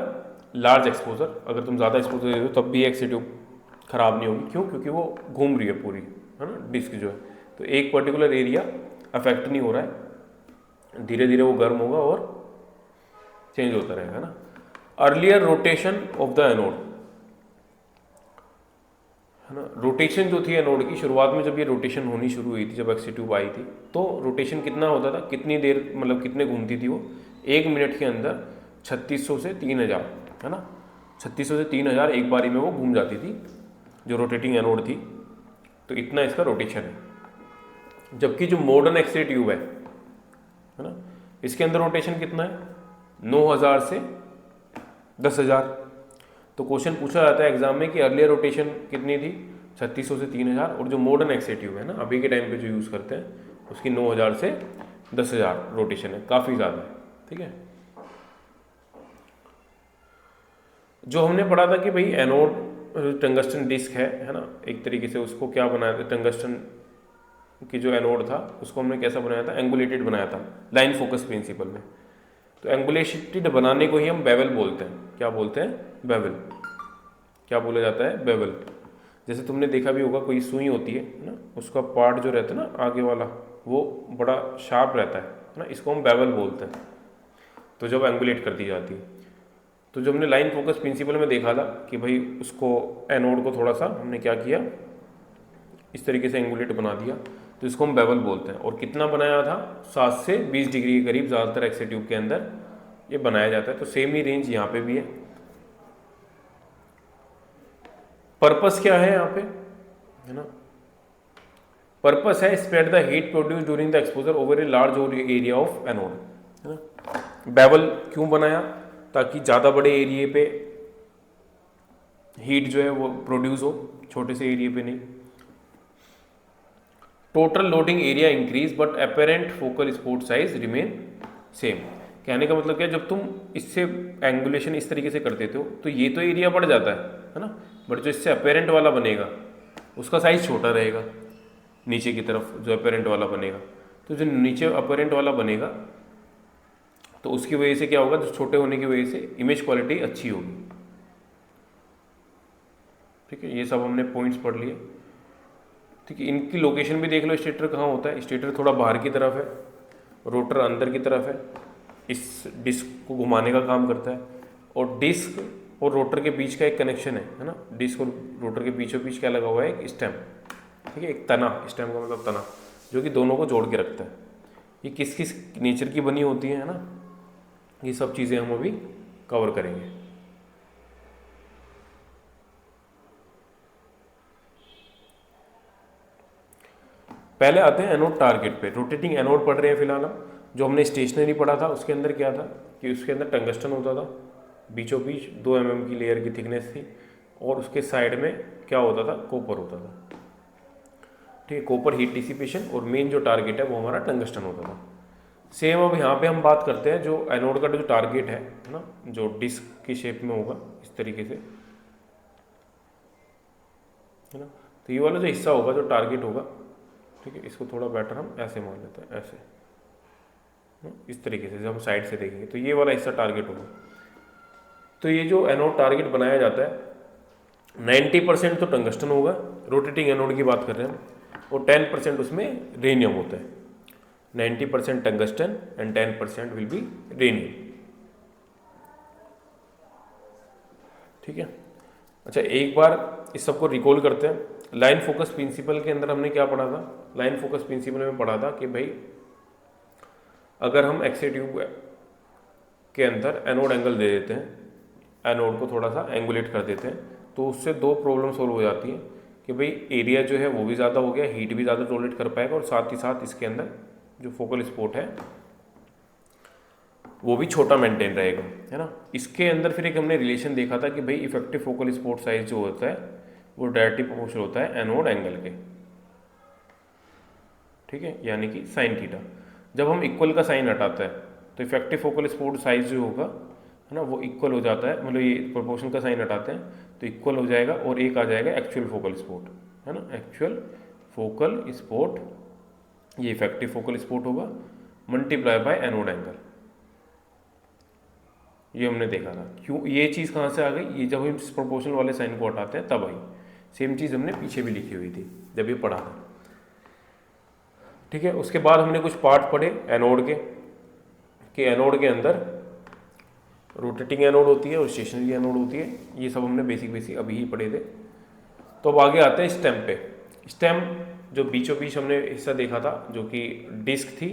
large exposure, अगर तुम ज़्यादा एक्सपोजर दे दो तब भी एक्सरे ट्यूब खराब नहीं होगी। क्यों? क्योंकि वो घूम रही है पूरी, है ना, डिस्क जो है, तो एक पर्टिकुलर एरिया अफेक्ट नहीं हो रहा है, धीरे धीरे वो गर्म होगा और चेंज होता रहेगा ना। Earlier rotation of the anode, है ना, रोटेशन जो थी एनोड की, शुरुआत में जब ये रोटेशन होनी शुरू हुई थी, जब एक्सरे ट्यूब आई थी, तो रोटेशन कितना होता था, कितनी देर, मतलब कितने घूमती थी वो, 1 मिनट के अंदर 3600 से 3000, है ना, 3600 से 3000 एक बारी में वो घूम जाती थी जो रोटेटिंग एनोड थी। तो इतना इसका रोटेशन है। जबकि जो मॉडर्न एक्स-रे ट्यूब है ना, इसके अंदर रोटेशन कितना है, 9000 से 10,000। तो क्वेश्चन पूछा जाता है एग्जाम में कि अर्लियर रोटेशन कितनी थी, 3600 से 3000, और जो मॉडर्न एक्स-रे ट्यूब है ना अभी के टाइम पे जो यूज़ करते हैं उसकी 9000 से 10,000 रोटेशन है, काफ़ी ज़्यादा है। ठीक है, जो हमने पढ़ा था कि भाई एनोड टंगस्टन डिस्क है ना, एक तरीके से उसको क्या बनाया था, टंगस्टन की जो एनोड था उसको हमने कैसा बनाया था, एंगुलेटेड बनाया था लाइन फोकस प्रिंसिपल में। तो एंगुलेटेड बनाने को ही हम बेवल बोलते हैं। क्या बोलते हैं, बेवल। क्या बोला जाता है, बेवल। जैसे तुमने देखा भी होगा कोई सुई होती है ना, उसका पार्ट जो रहता है ना आगे वाला वो बड़ा शार्प रहता है ना, इसको हम बेवल बोलते हैं। तो जब एंगुलेट कर दी जाती है, तो जो हमने लाइन फोकस प्रिंसिपल में देखा था कि भाई उसको एनोड को थोड़ा सा हमने क्या किया, इस तरीके से एंगुलेट बना दिया, तो इसको हम बेवल बोलते हैं। और कितना बनाया था, 7 से 20 डिग्री के करीब ज़्यादातर एक्स-रे ट्यूब के अंदर ये बनाया जाता है। तो सेम ही रेंज यहाँ पे भी है। पर्पस क्या है यहाँ पे, है ना, पर्पस है spread the heat produce during the exposure over a large area of anode, है ना। बेवल क्यों बनाया, ताकि ज़्यादा बड़े एरिया पे हीट जो है वो प्रोड्यूस हो, छोटे से एरिया पे नहीं। Total loading area increase but apparent focal spot size remain same. कहने का मतलब क्या, जब तुम इससे एंगुलेशन इस तरीके से कर देते हो तो ये तो एरिया बढ़ जाता है ना, बट जो इससे अपेरेंट वाला बनेगा उसका साइज छोटा रहेगा, नीचे की तरफ जो अपेरेंट वाला बनेगा। तो जो नीचे अपेरेंट वाला बनेगा तो उसकी वजह से क्या होगा, जो छोटे होने की वजह से इमेज क्वालिटी अच्छी होगी। ठीक है, ये सब हमने पॉइंट्स पढ़ लिए। ठीक है, इनकी लोकेशन भी देख लो, स्टेटर कहाँ होता है, स्टेटर थोड़ा बाहर की तरफ है, रोटर अंदर की तरफ है, इस डिस्क को घुमाने का काम करता है। और डिस्क और रोटर के बीच का एक कनेक्शन है ना, डिस्क और रोटर के बीचों बीच क्या लगा हुआ है, एक स्टेम। ठीक है, एक तना, स्टेम का मतलब तना, जो कि दोनों को जोड़ के रखता है। ये किस किस नेचर की बनी होती है ना, ये सब चीज़ें हम अभी कवर करेंगे। पहले आते हैं एनोड टारगेट पे। रोटेटिंग एनोड पढ़ रहे हैं फिलहाल हम। जो हमने स्टेशनरी पढ़ा था उसके अंदर क्या था कि उसके अंदर टंगस्टन होता था, बीचों बीच 2 mm की लेयर की थिकनेस थी, और उसके साइड में क्या होता था, कॉपर होता था। ठीक है, कॉपर हीट डिसिपेशन, और मेन जो टारगेट है वो हमारा टंगस्टन होता था। सेम अब यहाँ पे हम बात करते हैं जो एनोड का जो टारगेट है ना, जो डिस्क की शेप में होगा इस तरीके से, है ना। तो ये वाला जो हिस्सा होगा जो टारगेट होगा, ठीक है, इसको थोड़ा बेटर हम ऐसे मान लेते हैं, ऐसे इस तरीके से जब हम साइड से देखेंगे तो ये वाला हिस्सा टारगेट होगा। तो ये जो एनोड टारगेट बनाया जाता है 90% तो टंगस्टन होगा, रोटेटिंग एनोड की बात कर रहे हैं हम, और 10% उसमें रेनियम होता है। 90% tungsten and 10% will be rhenium. ठीक है, अच्छा एक बार इस सबको रिकॉल करते हैं। लाइन फोकस प्रिंसिपल के अंदर हमने क्या पढ़ा था, लाइन फोकस प्रिंसिपल में पढ़ा था कि भाई अगर हम एक्स-रे ट्यूब के अंदर एनोड एंगल दे देते हैं, एनोड को थोड़ा सा एंगुलेट कर देते हैं, तो उससे 2 प्रॉब्लम सोल्व हो जाती हैं कि भाई एरिया जो है वो भी ज़्यादा हो गया, हीट भी ज़्यादा टॉलरेट कर पाएगा, और साथ ही साथ इसके अंदर जो फोकल स्पॉट है वो भी छोटा मेंटेन रहेगा, है ना। इसके अंदर फिर एक हमने रिलेशन देखा था कि भाई इफेक्टिव फोकल स्पॉट साइज जो होता है वो डायरेक्टली प्रोपोर्शनल होता है एनोड एंगल के। ठीक है, यानी कि साइन थीटा। जब हम इक्वल का साइन हटाते हैं तो इफेक्टिव फोकल स्पॉट साइज जो होगा, है ना, वो इक्वल हो जाता है, मतलब ये प्रोपोर्शन का साइन हटाते हैं तो इक्वल हो जाएगा, और एक आ जाएगा एक्चुअल फोकल स्पॉट, है ना, एक्चुअल फोकल स्पॉट, ये इफेक्टिव फोकल स्पॉट होगा मल्टीप्लाई बाय एनोड एंगल। ये हमने देखा था। क्यों ये चीज़ कहाँ से आ गई, ये जब हम प्रोपोर्शनल वाले साइन को हटाते हैं तब आई। सेम चीज़ हमने पीछे भी लिखी हुई थी जब ये पढ़ा था। ठीक है, उसके बाद हमने कुछ पार्ट पढ़े एनोड के, कि एनोड के अंदर रोटेटिंग एनोड होती है और स्टेशनरी एनोड होती है। ये सब हमने बेसिक अभी ही पढ़े थे। तो अब आगे आते हैं स्टेम पे। स्टेम जो बीचों बीच हमने हिस्सा देखा था जो कि डिस्क थी,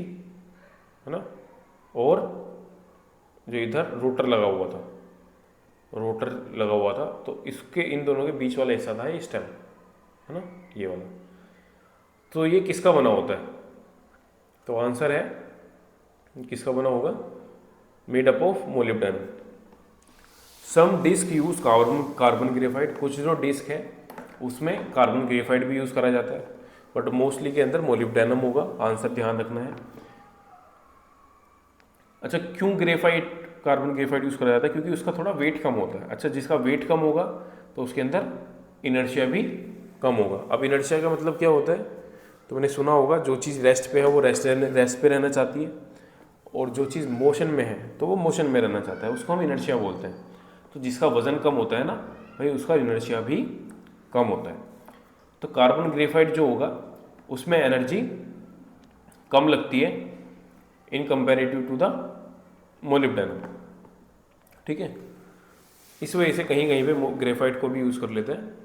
है ना, और जो इधर रोटर लगा हुआ था, रोटर लगा हुआ था, तो इसके इन दोनों के बीच वाला हिस्सा था ये स्टेम, है ना, ये वाला। तो ये किसका बना होता है, तो आंसर है किसका बना होगा, made up of molybdenum. Some disc use carbon graphite, कुछ जो डिस्क है उसमें कार्बन ग्रेफाइट भी यूज़ करा जाता है, बट मोस्टली के अंदर मोलिब्डेनम होगा, आंसर ध्यान रखना है। अच्छा, क्यों कार्बन ग्रेफाइट यूज़ करा जाता है, क्योंकि उसका थोड़ा वेट कम होता है। अच्छा, जिसका वेट कम होगा तो उसके अंदर इनर्शिया भी कम होगा। अब इनर्शिया का मतलब क्या होता है, तो मैंने सुना होगा जो चीज़ रेस्ट पे है वो रेस्ट पे रहना चाहती है, और जो चीज़ मोशन में है तो वो मोशन में रहना चाहता है, उसको हम इनर्शिया बोलते हैं। तो जिसका वजन कम होता है ना भाई, उसका इनर्शिया भी कम होता है। तो कार्बन ग्रेफाइट जो होगा उसमें एनर्जी कम लगती है इन कंपेरेटिव टू द मोलिब्डेनम, ठीक है। इस वजह से कहीं कहीं पे ग्रेफाइट को भी यूज़ कर लेते हैं।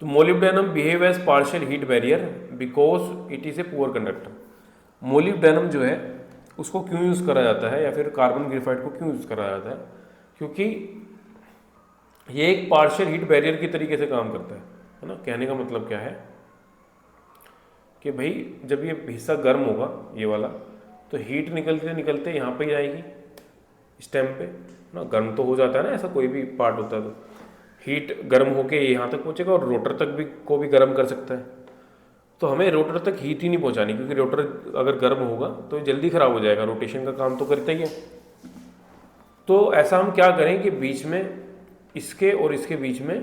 तो molybdenum behave as partial heat barrier because it is a poor conductor. Molybdenum जो है उसको क्यों यूज़ करा जाता है, या फिर कार्बन ग्रेफाइट को क्यों यूज़ करा जाता है, क्योंकि ये एक पार्शियल हीट बैरियर की तरीके से काम करता है ना। कहने का मतलब क्या है कि भाई जब ये हिस्सा गर्म होगा ये वाला, तो हीट निकलते निकलते यहाँ पे ही आएगी स्टेम पे ना, गर्म तो हो जाता है ना, ऐसा कोई भी पार्ट होता है तो हीट गर्म होके यहाँ तक पहुँचेगा, और रोटर तक भी को भी गर्म कर सकता है। तो हमें रोटर तक हीट ही नहीं पहुँचानी, क्योंकि रोटर अगर गर्म होगा तो जल्दी ख़राब हो जाएगा, रोटेशन का काम तो करता ही है। तो ऐसा हम क्या करें कि बीच में इसके और इसके बीच में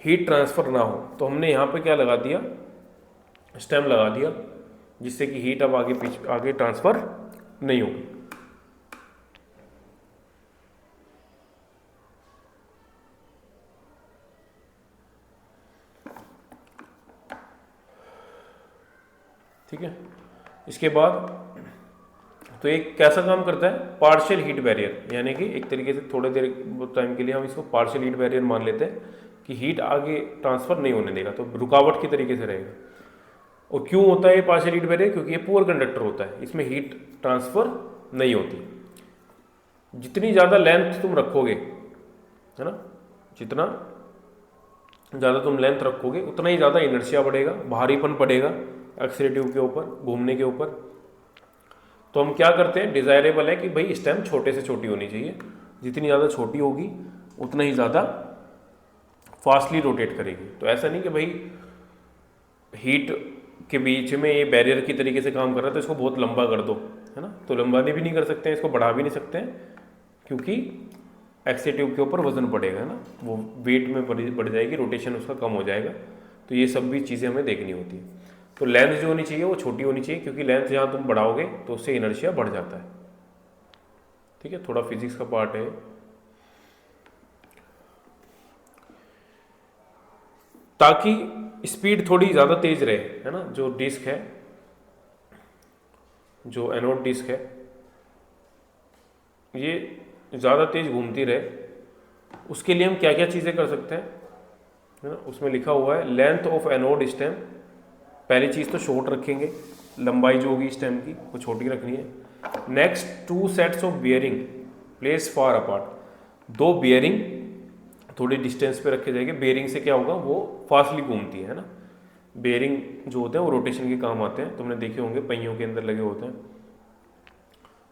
हीट ट्रांसफ़र ना हो, तो हमने यहाँ पे क्या लगा दिया, स्टेम लगा दिया, जिससे कि हीट अब आगे ट्रांसफ़र नहीं होगी। ठीक है, इसके बाद तो एक कैसा काम करता है, पार्शियल हीट बैरियर, यानी कि एक तरीके से थोड़ी देर टाइम के लिए हम इसको पार्शियल हीट बैरियर मान लेते हैं कि हीट आगे ट्रांसफ़र नहीं होने देगा, तो रुकावट की तरीके से रहेगा। और क्यों होता है ये पार्शियल हीट बैरियर, क्योंकि ये पुअर कंडक्टर होता है, इसमें हीट ट्रांसफ़र नहीं होती। जितनी ज़्यादा लेंथ तुम रखोगे, है ना, जितना ज़्यादा तुम लेंथ रखोगे उतना ही ज़्यादा इनर्शिया बढ़ेगा, भारीपन पड़ेगा एक्सीलरेटिव के ऊपर, घूमने के ऊपर। तो हम क्या करते हैं, डिज़ायरेबल है कि भाई स्टेम छोटे से छोटी होनी चाहिए, जितनी ज़्यादा छोटी होगी उतना ही ज़्यादा फास्टली रोटेट करेगी। तो ऐसा नहीं कि भाई हीट के बीच में ये बैरियर की तरीके से काम कर रहा है तो इसको बहुत लंबा कर दो, है ना, तो लंबाने भी नहीं कर सकते हैं, इसको बढ़ा भी नहीं सकते हैं, क्योंकि एक्सीलरेटिव के ऊपर वजन पड़ेगा, है ना, वो वेट में बढ़ जाएगी, रोटेशन उसका कम हो जाएगा। तो ये सब भी चीज़ें हमें देखनी होती है। तो लेंथ जो होनी चाहिए वो छोटी होनी चाहिए, क्योंकि लेंथ जहाँ तुम बढ़ाओगे तो उससे इनर्शिया बढ़ जाता है। ठीक है, थोड़ा फिजिक्स का पार्ट है। ताकि स्पीड थोड़ी ज़्यादा तेज रहे, है ना, जो डिस्क है, जो एनोड डिस्क है, ये ज़्यादा तेज घूमती रहे, उसके लिए हम क्या क्या चीज़ें कर सकते हैं, है ना। उसमें लिखा हुआ है लेंथ ऑफ एनोड स्टेम, पहली चीज़ तो शॉर्ट रखेंगे, लंबाई जो होगी स्टेम की वो छोटी रखनी है। Next, 2 sets of bearing place far apart, 2 bearing थोड़ी डिस्टेंस पे रखे जाएंगे। बियरिंग से क्या होगा, वो फास्टली घूमती है ना। बियरिंग जो होते हैं वो रोटेशन के काम आते हैं, तुमने देखे होंगे पहियों के अंदर लगे होते हैं।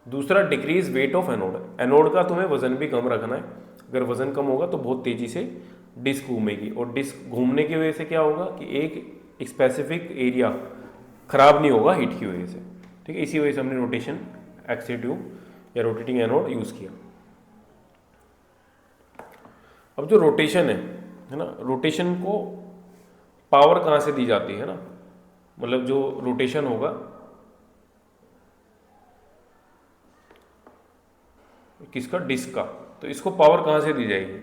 दूसरा, decrease weight of anode, anode का तुम्हें वजन भी कम रखना है। अगर वजन कम होगा तो बहुत तेज़ी से डिस्क घूमेगी, और डिस्क घूमने की वजह से क्या होगा कि एक स्पेसिफिक एरिया खराब नहीं होगा हीट की वजह से। ठीक है, इसी वजह से हमने रोटेशन एक्सीलरेटिव या रोटेटिंग एनोड यूज़ किया। अब जो रोटेशन है ना, रोटेशन को पावर कहाँ से दी जाती है ना, मतलब जो रोटेशन होगा, किसका, डिस्क का, तो इसको पावर कहाँ से दी जाएगी।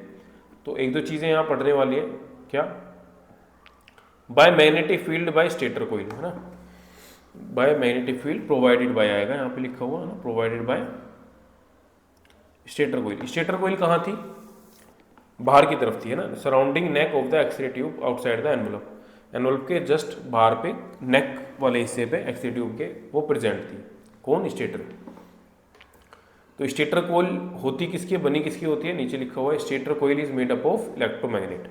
तो एक दो चीज़ें यहाँ पढ़ने वाली है, क्या, by magnetic field by stator coil, है ना, by magnetic field provided by आएगा, यहाँ पे लिखा हुआ है ना, provided by stator coil. Stator coil कहाँ थी, बाहर की तरफ थी, है ना, surrounding neck of the accelerative outside the envelope, envelope के जस्ट बाहर पे नेक वाले हिस्से पे एक्सीलरेटिव के वो प्रेजेंट थी। कौन, स्टेटर। तो स्टेटर कोइल होती किसकी, बनी किसकी होती है, नीचे लिखा हुआ है stator coil is made up of electromagnet.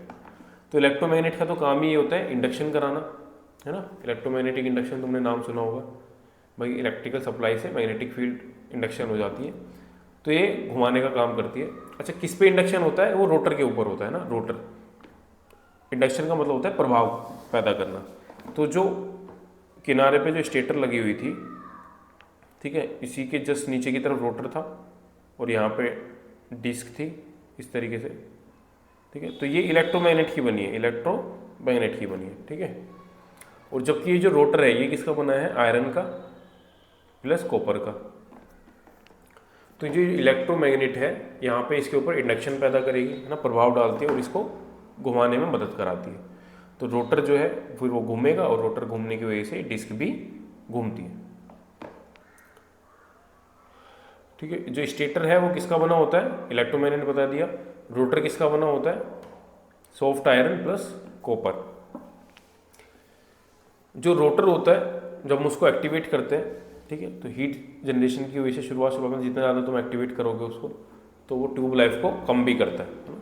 तो इलेक्ट्रोमैग्नेट का तो काम ही ये होता है इंडक्शन कराना, है ना। इलेक्ट्रोमैग्नेटिक इंडक्शन तुमने नाम सुना होगा, भाई इलेक्ट्रिकल सप्लाई से मैग्नेटिक फील्ड इंडक्शन हो जाती है, तो ये घुमाने का काम करती है। अच्छा, किस पे इंडक्शन होता है? वो रोटर के ऊपर होता है ना। रोटर इंडक्शन का मतलब होता है प्रभाव पैदा करना। तो जो किनारे पे जो स्टेटर लगी हुई थी, ठीक है, इसी के जस्ट नीचे की तरफ रोटर था और यहाँ पे डिस्क थी इस तरीके से, ठीक है। तो ये इलेक्ट्रोमैग्नेट की बनी है, इलेक्ट्रोमैग्नेट की बनी है, ठीक है। और जबकि ये जो रोटर है ये किसका बना है? आयरन का प्लस कॉपर का। तो जो इलेक्ट्रोमैग्नेट है यहाँ पे इसके ऊपर इंडक्शन पैदा करेगी, है ना, प्रभाव डालती है और इसको घुमाने में मदद कराती है। तो रोटर जो है फिर वो घूमेगा और रोटर घूमने की वजह से डिस्क भी घूमती है, ठीक है। जो स्टेटर है वो किसका बना होता है? इलेक्ट्रोमैग्नेट बता दिया। रोटर किसका बना होता है? Soft iron plus copper. जो रोटर होता है जब हम उसको एक्टिवेट करते हैं, ठीक है, तो हीट जनरेशन की वजह से शुरुआत में जितना ज़्यादा तुम एक्टिवेट करोगे उसको, तो वो ट्यूब लाइफ को कम भी करता है।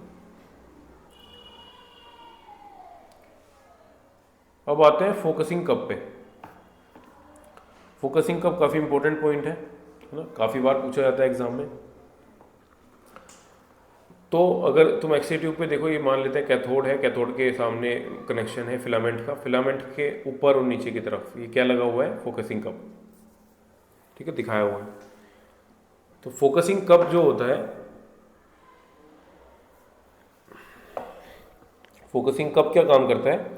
अब आते हैं फोकसिंग कप पे। फोकसिंग कप काफ़ी इंपॉर्टेंट पॉइंट है ना, काफ़ी बार पूछा जाता है एग्जाम में। तो अगर तुम एक्स-रे ट्यूब पे देखो, ये मान लेते हैं कैथोड है, कैथोड के सामने कनेक्शन है फिलामेंट का, फिलामेंट के ऊपर और नीचे की तरफ ये क्या लगा हुआ है? फोकसिंग कप, ठीक है, दिखाया हुआ है। तो फोकसिंग कप जो होता है, फोकसिंग कप क्या काम करता है?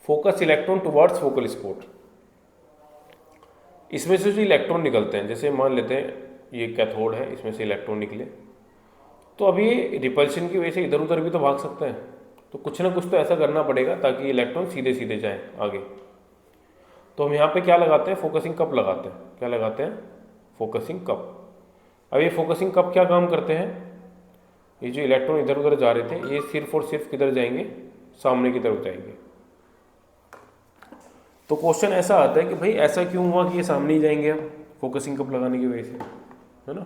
Focus electron towards focal spot. इसमें से जो इलेक्ट्रॉन निकलते हैं, जैसे मान लेते हैं ये कैथोड है, इसमें से इलेक्ट्रॉन निकले, तो अभी ये रिपल्शन की वजह से इधर उधर भी तो भाग सकते हैं, तो कुछ ना कुछ तो ऐसा करना पड़ेगा ताकि इलेक्ट्रॉन सीधे सीधे जाएं आगे। तो हम यहाँ पे क्या लगाते हैं? फोकसिंग कप लगाते हैं। क्या लगाते हैं? Focusing cup. अब ये फोकसिंग कप क्या काम करते हैं? ये जो इलेक्ट्रॉन इधर उधर जा रहे थे, ये सिर्फ और सिर्फ किधर जाएंगे? सामने की तरफ जाएंगे। तो क्वेश्चन ऐसा आता है कि भाई ऐसा क्यों हुआ कि ये सामने ही जाएंगे अब फोकसिंग कप लगाने की वजह से, है ना।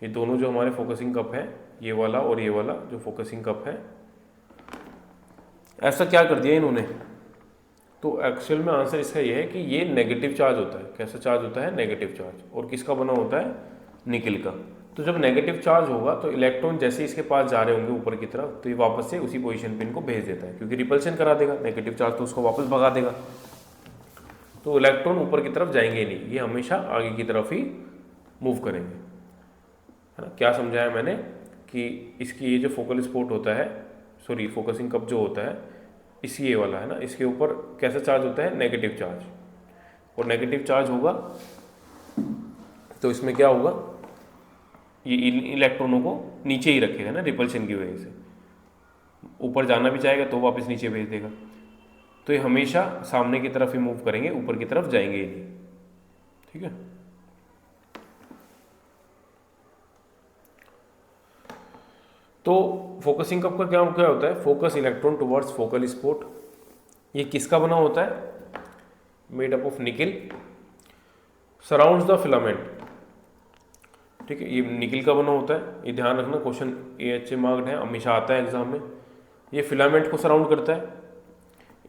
ये दोनों जो हमारे फोकसिंग कप है, ये वाला और ये वाला जो फोकसिंग कप है, ऐसा क्या कर दिया इन्होंने? तो एक्चुअल में आंसर इसका ये है कि ये नेगेटिव चार्ज होता है। कैसा चार्ज होता है? Negative charge. और किसका बना होता है? निकल का। तो जब नेगेटिव चार्ज होगा तो इलेक्ट्रॉन जैसे इसके पास जा रहे होंगे ऊपर की तरफ, तो ये वापस से उसी पोजीशन पे इनको भेज देता है, क्योंकि रिपल्शन करा देगा नेगेटिव चार्ज, तो उसको वापस भगा देगा। तो इलेक्ट्रॉन ऊपर की तरफ जाएंगे ही नहीं, ये हमेशा आगे की तरफ ही मूव करेंगे, है ना। क्या समझाया मैंने कि इसकी ये जो फोकल स्पॉट होता है, सॉरी फोकसिंग कप जो होता है, इसी ये वाला है ना, इसके ऊपर कैसा चार्ज होता है? Negative charge. और नेगेटिव चार्ज होगा तो इसमें क्या होगा? ये इन इलेक्ट्रॉनों को नीचे ही रखेगा ना, रिपल्शन की वजह से। ऊपर जाना भी चाहेगा तो वापस नीचे भेज देगा। तो ये हमेशा सामने की तरफ ही मूव करेंगे, ऊपर की तरफ जाएंगे ही नहीं, ठीक है। तो फोकसिंग कप का क्या क्या होता है? Focus electron towards focal spot. ये किसका बना होता है? मेड अप ऑफ निकल, सराउंड्स द फिलामेंट, ठीक है। ये निकल का बना होता है, ये ध्यान रखना, क्वेश्चन AHA मार्क्ड है, हमेशा आता है एग्जाम में। ये फिलामेंट को सराउंड करता है।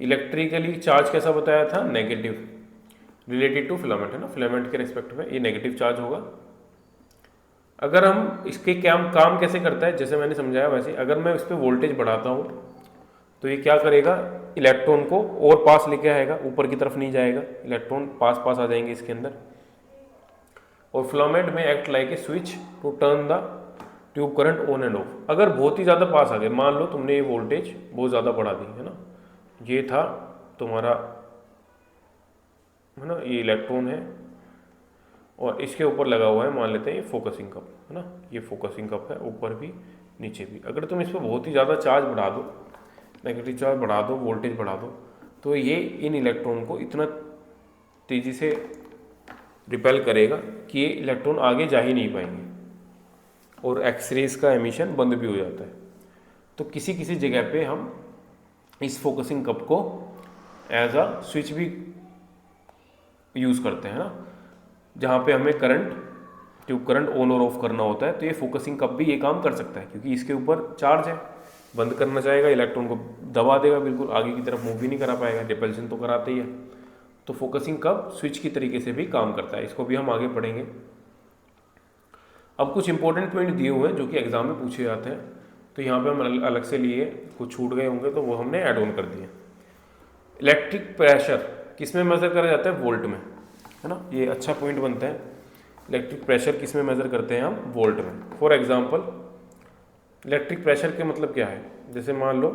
इलेक्ट्रिकली चार्ज कैसा बताया था? नेगेटिव, रिलेटेड टू फिलामेंट, है ना, फिलामेंट के रिस्पेक्ट में ये नेगेटिव चार्ज होगा। अगर हम इसके काम कैसे करता है, जैसे मैंने समझाया वैसे, अगर मैं इस पर वोल्टेज बढ़ाता हूँ तो ये क्या करेगा? इलेक्ट्रॉन को और पास लेके आएगा, ऊपर की तरफ नहीं जाएगा, इलेक्ट्रॉन पास पास आ जाएंगे इसके अंदर। और फिलामेंट में act like a switch to turn the tube current on and off. अगर बहुत ही ज़्यादा पास आ गए, मान लो तुमने ये वोल्टेज बहुत ज़्यादा बढ़ा दी, है ना, ये था तुम्हारा, है ना, ये इलेक्ट्रॉन है और इसके ऊपर लगा हुआ है, मान लेते हैं ये फोकसिंग कप, है ना, ये फोकसिंग कप है, ऊपर भी नीचे भी। अगर तुम इस पर बहुत ही ज़्यादा चार्ज बढ़ा दो, नेगेटिव चार्ज बढ़ा दो, वोल्टेज बढ़ा दो, तो ये इन इलेक्ट्रॉन को इतना तेज़ी से रिपेल करेगा कि ये इलेक्ट्रॉन आगे जा ही नहीं पाएंगे और एक्सरेज का एमिशन बंद भी हो जाता है। तो किसी किसी जगह पे हम इस फोकसिंग कप को एज अ स्विच भी यूज़ करते हैं ना, जहाँ पे हमें करंट, ट्यूब करंट ऑन और ऑफ करना होता है, तो ये फोकसिंग कप भी ये काम कर सकता है, क्योंकि इसके ऊपर चार्ज है। बंद करना चाहेगा, इलेक्ट्रॉन को दबा देगा, बिल्कुल आगे की तरफ मूव भी नहीं करा पाएगा, रिपल्शन तो कराते ही है। तो फोकसिंग कब स्विच की तरीके से भी काम करता है, इसको भी हम आगे पढ़ेंगे। अब कुछ इंपॉर्टेंट पॉइंट दिए हुए हैं जो कि एग्जाम में पूछे जाते हैं, तो यहाँ पे हम अलग से लिए, कुछ छूट गए होंगे तो वो हमने ऐड ऑन कर दिए। इलेक्ट्रिक प्रेशर किस में मेज़र करा जाता है, वोल्ट में, है ना, ये अच्छा पॉइंट बनता है। इलेक्ट्रिक प्रेशर किस में मेज़र करते हैं हम, वोल्ट में। फॉर एग्जांपल इलेक्ट्रिक प्रेशर के मतलब क्या है, जैसे मान लो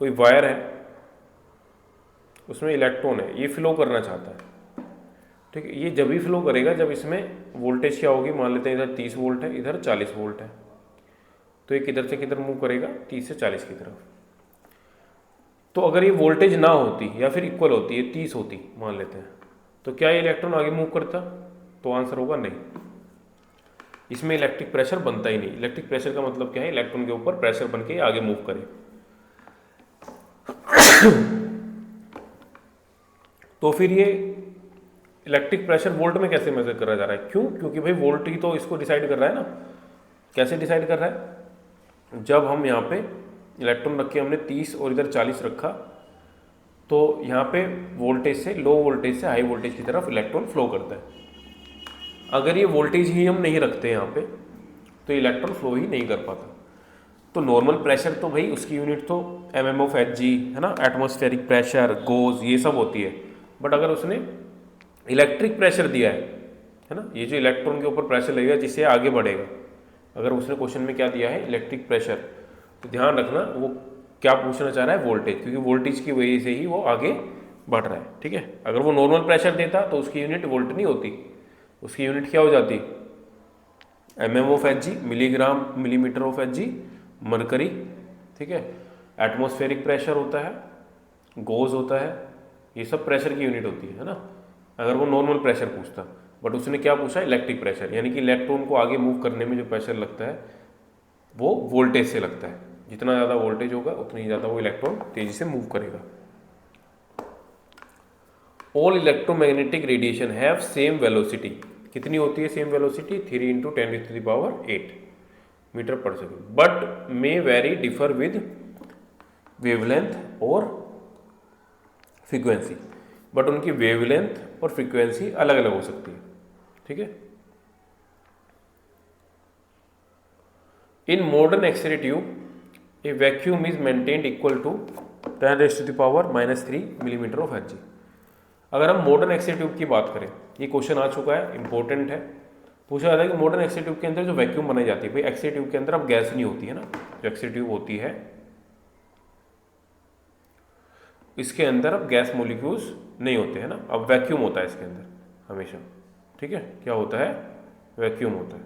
कोई वायर है, उसमें इलेक्ट्रॉन है, ये फ्लो करना चाहता है, ठीक है, ये जब भी फ्लो करेगा जब इसमें वोल्टेज क्या होगी, मान लेते हैं इधर 30 वोल्ट है, इधर 40 वोल्ट है, तो ये किधर से किधर मूव करेगा, 30 से 40 की तरफ। तो अगर ये वोल्टेज ना होती या फिर इक्वल होती, ये 30 होती मान लेते हैं, तो क्या ये इलेक्ट्रॉन आगे मूव करता, तो आंसर होगा नहीं, इसमें इलेक्ट्रिक प्रेशर बनता ही नहीं। इलेक्ट्रिक प्रेशर का मतलब क्या है, इलेक्ट्रॉन के ऊपर प्रेशर बन के आगे मूव करे। तो फिर ये इलेक्ट्रिक प्रेशर वोल्ट में कैसे मेजर करा जा रहा है, क्यों, क्योंकि भाई वोल्ट ही तो इसको डिसाइड कर रहा है ना। कैसे डिसाइड कर रहा है, जब हम यहाँ पे इलेक्ट्रॉन रखे, हमने 30 और इधर 40 रखा, तो यहाँ पे वोल्टेज से लो वोल्टेज से हाई वोल्टेज की तरफ इलेक्ट्रॉन फ्लो करता है। अगर ये वोल्टेज ही हम नहीं रखते यहाँ पे, तो इलेक्ट्रॉन फ्लो ही नहीं कर पाता। तो नॉर्मल प्रेशर तो भाई उसकी यूनिट तो mmOf Hg है ना, एटमॉस्फेरिक प्रेशर, गोज, ये सब होती है। बट अगर उसने इलेक्ट्रिक प्रेशर दिया है ना, ये जो इलेक्ट्रॉन के ऊपर प्रेशर लगेगा जिससे आगे बढ़ेगा, अगर उसने क्वेश्चन में क्या दिया है, इलेक्ट्रिक प्रेशर, तो ध्यान रखना वो क्या पूछना चाह रहा है, वोल्टेज, क्योंकि वोल्टेज की वजह से ही वो आगे बढ़ रहा है, ठीक है। अगर वो नॉर्मल प्रेशर देता तो उसकी यूनिट वोल्ट नहीं होती, उसकी यूनिट क्या हो जाती, mmOf milligram millimetre of Hg mercury, ठीक है। एटमॉस्फेरिक प्रेशर होता है, गोज होता है, ये सब प्रेशर की यूनिट होती है ना, अगर वो नॉर्मल प्रेशर पूछता। बट उसने क्या पूछा, इलेक्ट्रिक प्रेशर, यानी कि इलेक्ट्रॉन को आगे मूव करने में जो प्रेशर लगता है वो वोल्टेज से लगता है। जितना ज़्यादा वोल्टेज होगा उतनी ज़्यादा वो इलेक्ट्रॉन तेजी से मूव करेगा। All electromagnetic radiation have same velocity, कितनी होती है same velocity, 3 × 10⁸ metre per second, but may vary differ with wavelength और फ्रीक्वेंसी, बट उनकी वेवलेंथ और फ्रीक्वेंसी अलग अलग हो सकती है, ठीक है। In modern x-ray tube a vacuum is maintained equal to 10⁻³ millimetre of Hg। अगर हम मॉडर्न एक्स-रे ट्यूब की बात करें, ये क्वेश्चन आ चुका है, इंपॉर्टेंट है, पूछा जाता है कि मॉडर्न एक्स-रे ट्यूब के अंदर जो वैक्यूम बनाई जाती है, भाई एक्स-रे ट्यूब के अंदर अब गैस नहीं होती है ना, जो एक्स-रे ट्यूब होती है इसके अंदर अब गैस मॉलिक्यूल्स नहीं होते हैं ना, अब वैक्यूम होता है इसके अंदर हमेशा, ठीक है। क्या होता है, वैक्यूम होता है,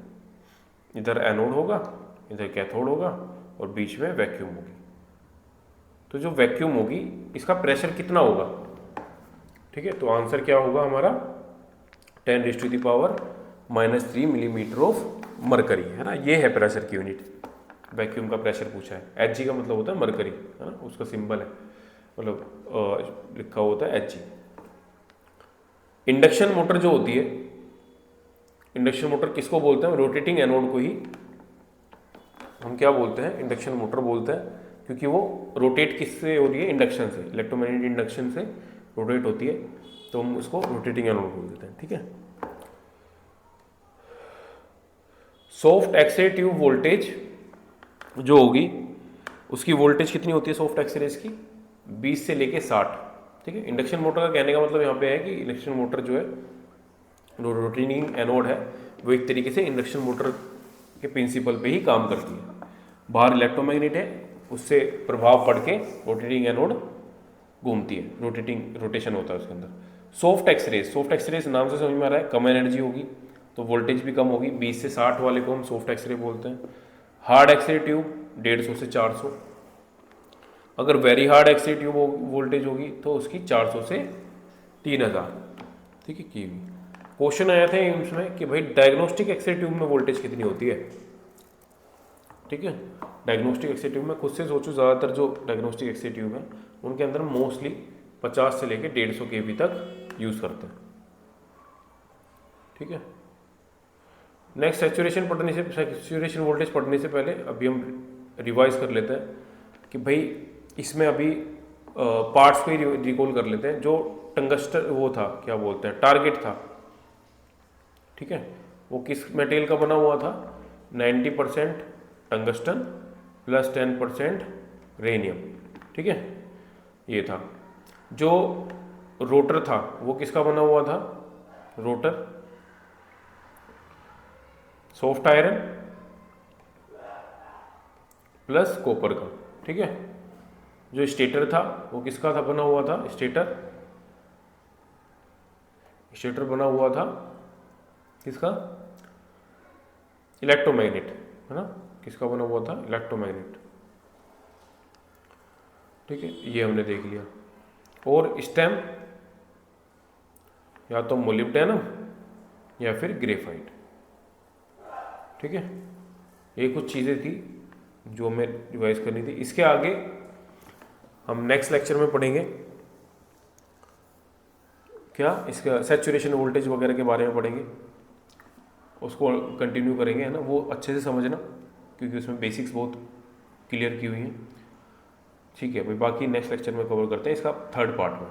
इधर एनोड होगा, इधर कैथोड होगा और बीच में वैक्यूम होगी। तो जो वैक्यूम होगी इसका प्रेशर कितना होगा, ठीक है, तो आंसर क्या होगा हमारा 10⁻³ मिलीमीटर ऑफ मरकरी, है ना, ये है प्रेशर की यूनिट। वैक्यूम का प्रेशर पूछा है, Hg का मतलब होता है मरकरी, है ना, उसका सिंबल है, मतलब लिखा होता है Hg। इंडक्शन मोटर जो होती है, इंडक्शन मोटर किसको बोलते हैं, रोटेटिंग एनोड को ही हम क्या बोलते हैं, इंडक्शन मोटर बोलते हैं, क्योंकि वो रोटेट किससे हो रही है, इंडक्शन से, इलेक्ट्रोमैग्नेटिक इंडक्शन से रोटेट होती है, तो हम उसको रोटेटिंग एनोड बोल देते हैं, ठीक है। सॉफ्ट एक्स-रे ट्यूब वोल्टेज जो होगी उसकी वोल्टेज कितनी होती है सॉफ्ट एक्स-रेज की, 20 से लेके 60, ठीक है। इंडक्शन मोटर का कहने का मतलब यहाँ पे है कि इंडक्शन मोटर जो है, रोटेटिंग एनोड है, वो एक तरीके से इंडक्शन मोटर के प्रिंसिपल पे ही काम करती है। बाहर इलेक्ट्रोमैग्नेट है, उससे प्रभाव पड़ के रोटेटिंग एनोड घूमती है, रोटेशन होता है उसके अंदर। सॉफ्ट एक्सरेज नाम से समझ में आ रहा है, कम एनर्जी होगी तो वोल्टेज भी कम होगी, 20 से 60 वाले को हम सॉफ्ट एक्सरे बोलते हैं। हार्ड एक्सरे ट्यूब 150 से 400, अगर very hard x-ray tube voltage होगी तो उसकी 400 से 3000, ठीक है, की हुई। क्वेश्चन आया था एम्स में कि भाई डायग्नोस्टिक एक्सरे ट्यूब में वोल्टेज कितनी होती है, ठीक है। डायग्नोस्टिक एक्सरे ट्यूब में खुद से सोचो, ज़्यादातर जो डायग्नोस्टिक एक्सरे ट्यूब है उनके अंदर मोस्टली 50 से लेकर 150 kV तक यूज़ करते हैं, ठीक है। नेक्स्ट सैचुरेशन वोल्टेज पढ़ने से पहले अभी हम रिवाइज कर लेते हैं कि भाई इसमें अभी पार्ट्स पे रिकॉल कर लेते हैं। जो टंगस्टन वो था, क्या बोलते हैं, टारगेट था, ठीक है, वो किस मटेरियल का बना हुआ था? 90% टंगस्टन प्लस 10% रेनियम, ठीक है, ये था। जो रोटर था वो किसका बना हुआ था? Rotor soft iron plus copper का, ठीक है। जो स्टेटर था वो किसका था बना हुआ था? स्टेटर बना हुआ था किसका? इलेक्ट्रोमैग्नेट, है ना। किसका बना हुआ था? इलेक्ट्रोमैग्नेट, ठीक है, ये हमने देख लिया। और स्टेम या तो मोलिब्डेनम या फिर ग्रेफाइट, ठीक है। ये कुछ चीज़ें थी जो हमें रिवाइज करनी थी। इसके आगे हम नेक्स्ट लेक्चर में पढ़ेंगे क्या, इसका सैचुरेशन वोल्टेज वगैरह के बारे में पढ़ेंगे, उसको कंटिन्यू करेंगे, है ना। वो अच्छे से समझना क्योंकि उसमें बेसिक्स बहुत क्लियर की हुई हैं, ठीक है भाई। बाकी नेक्स्ट लेक्चर में कवर करते हैं इसका थर्ड पार्ट में।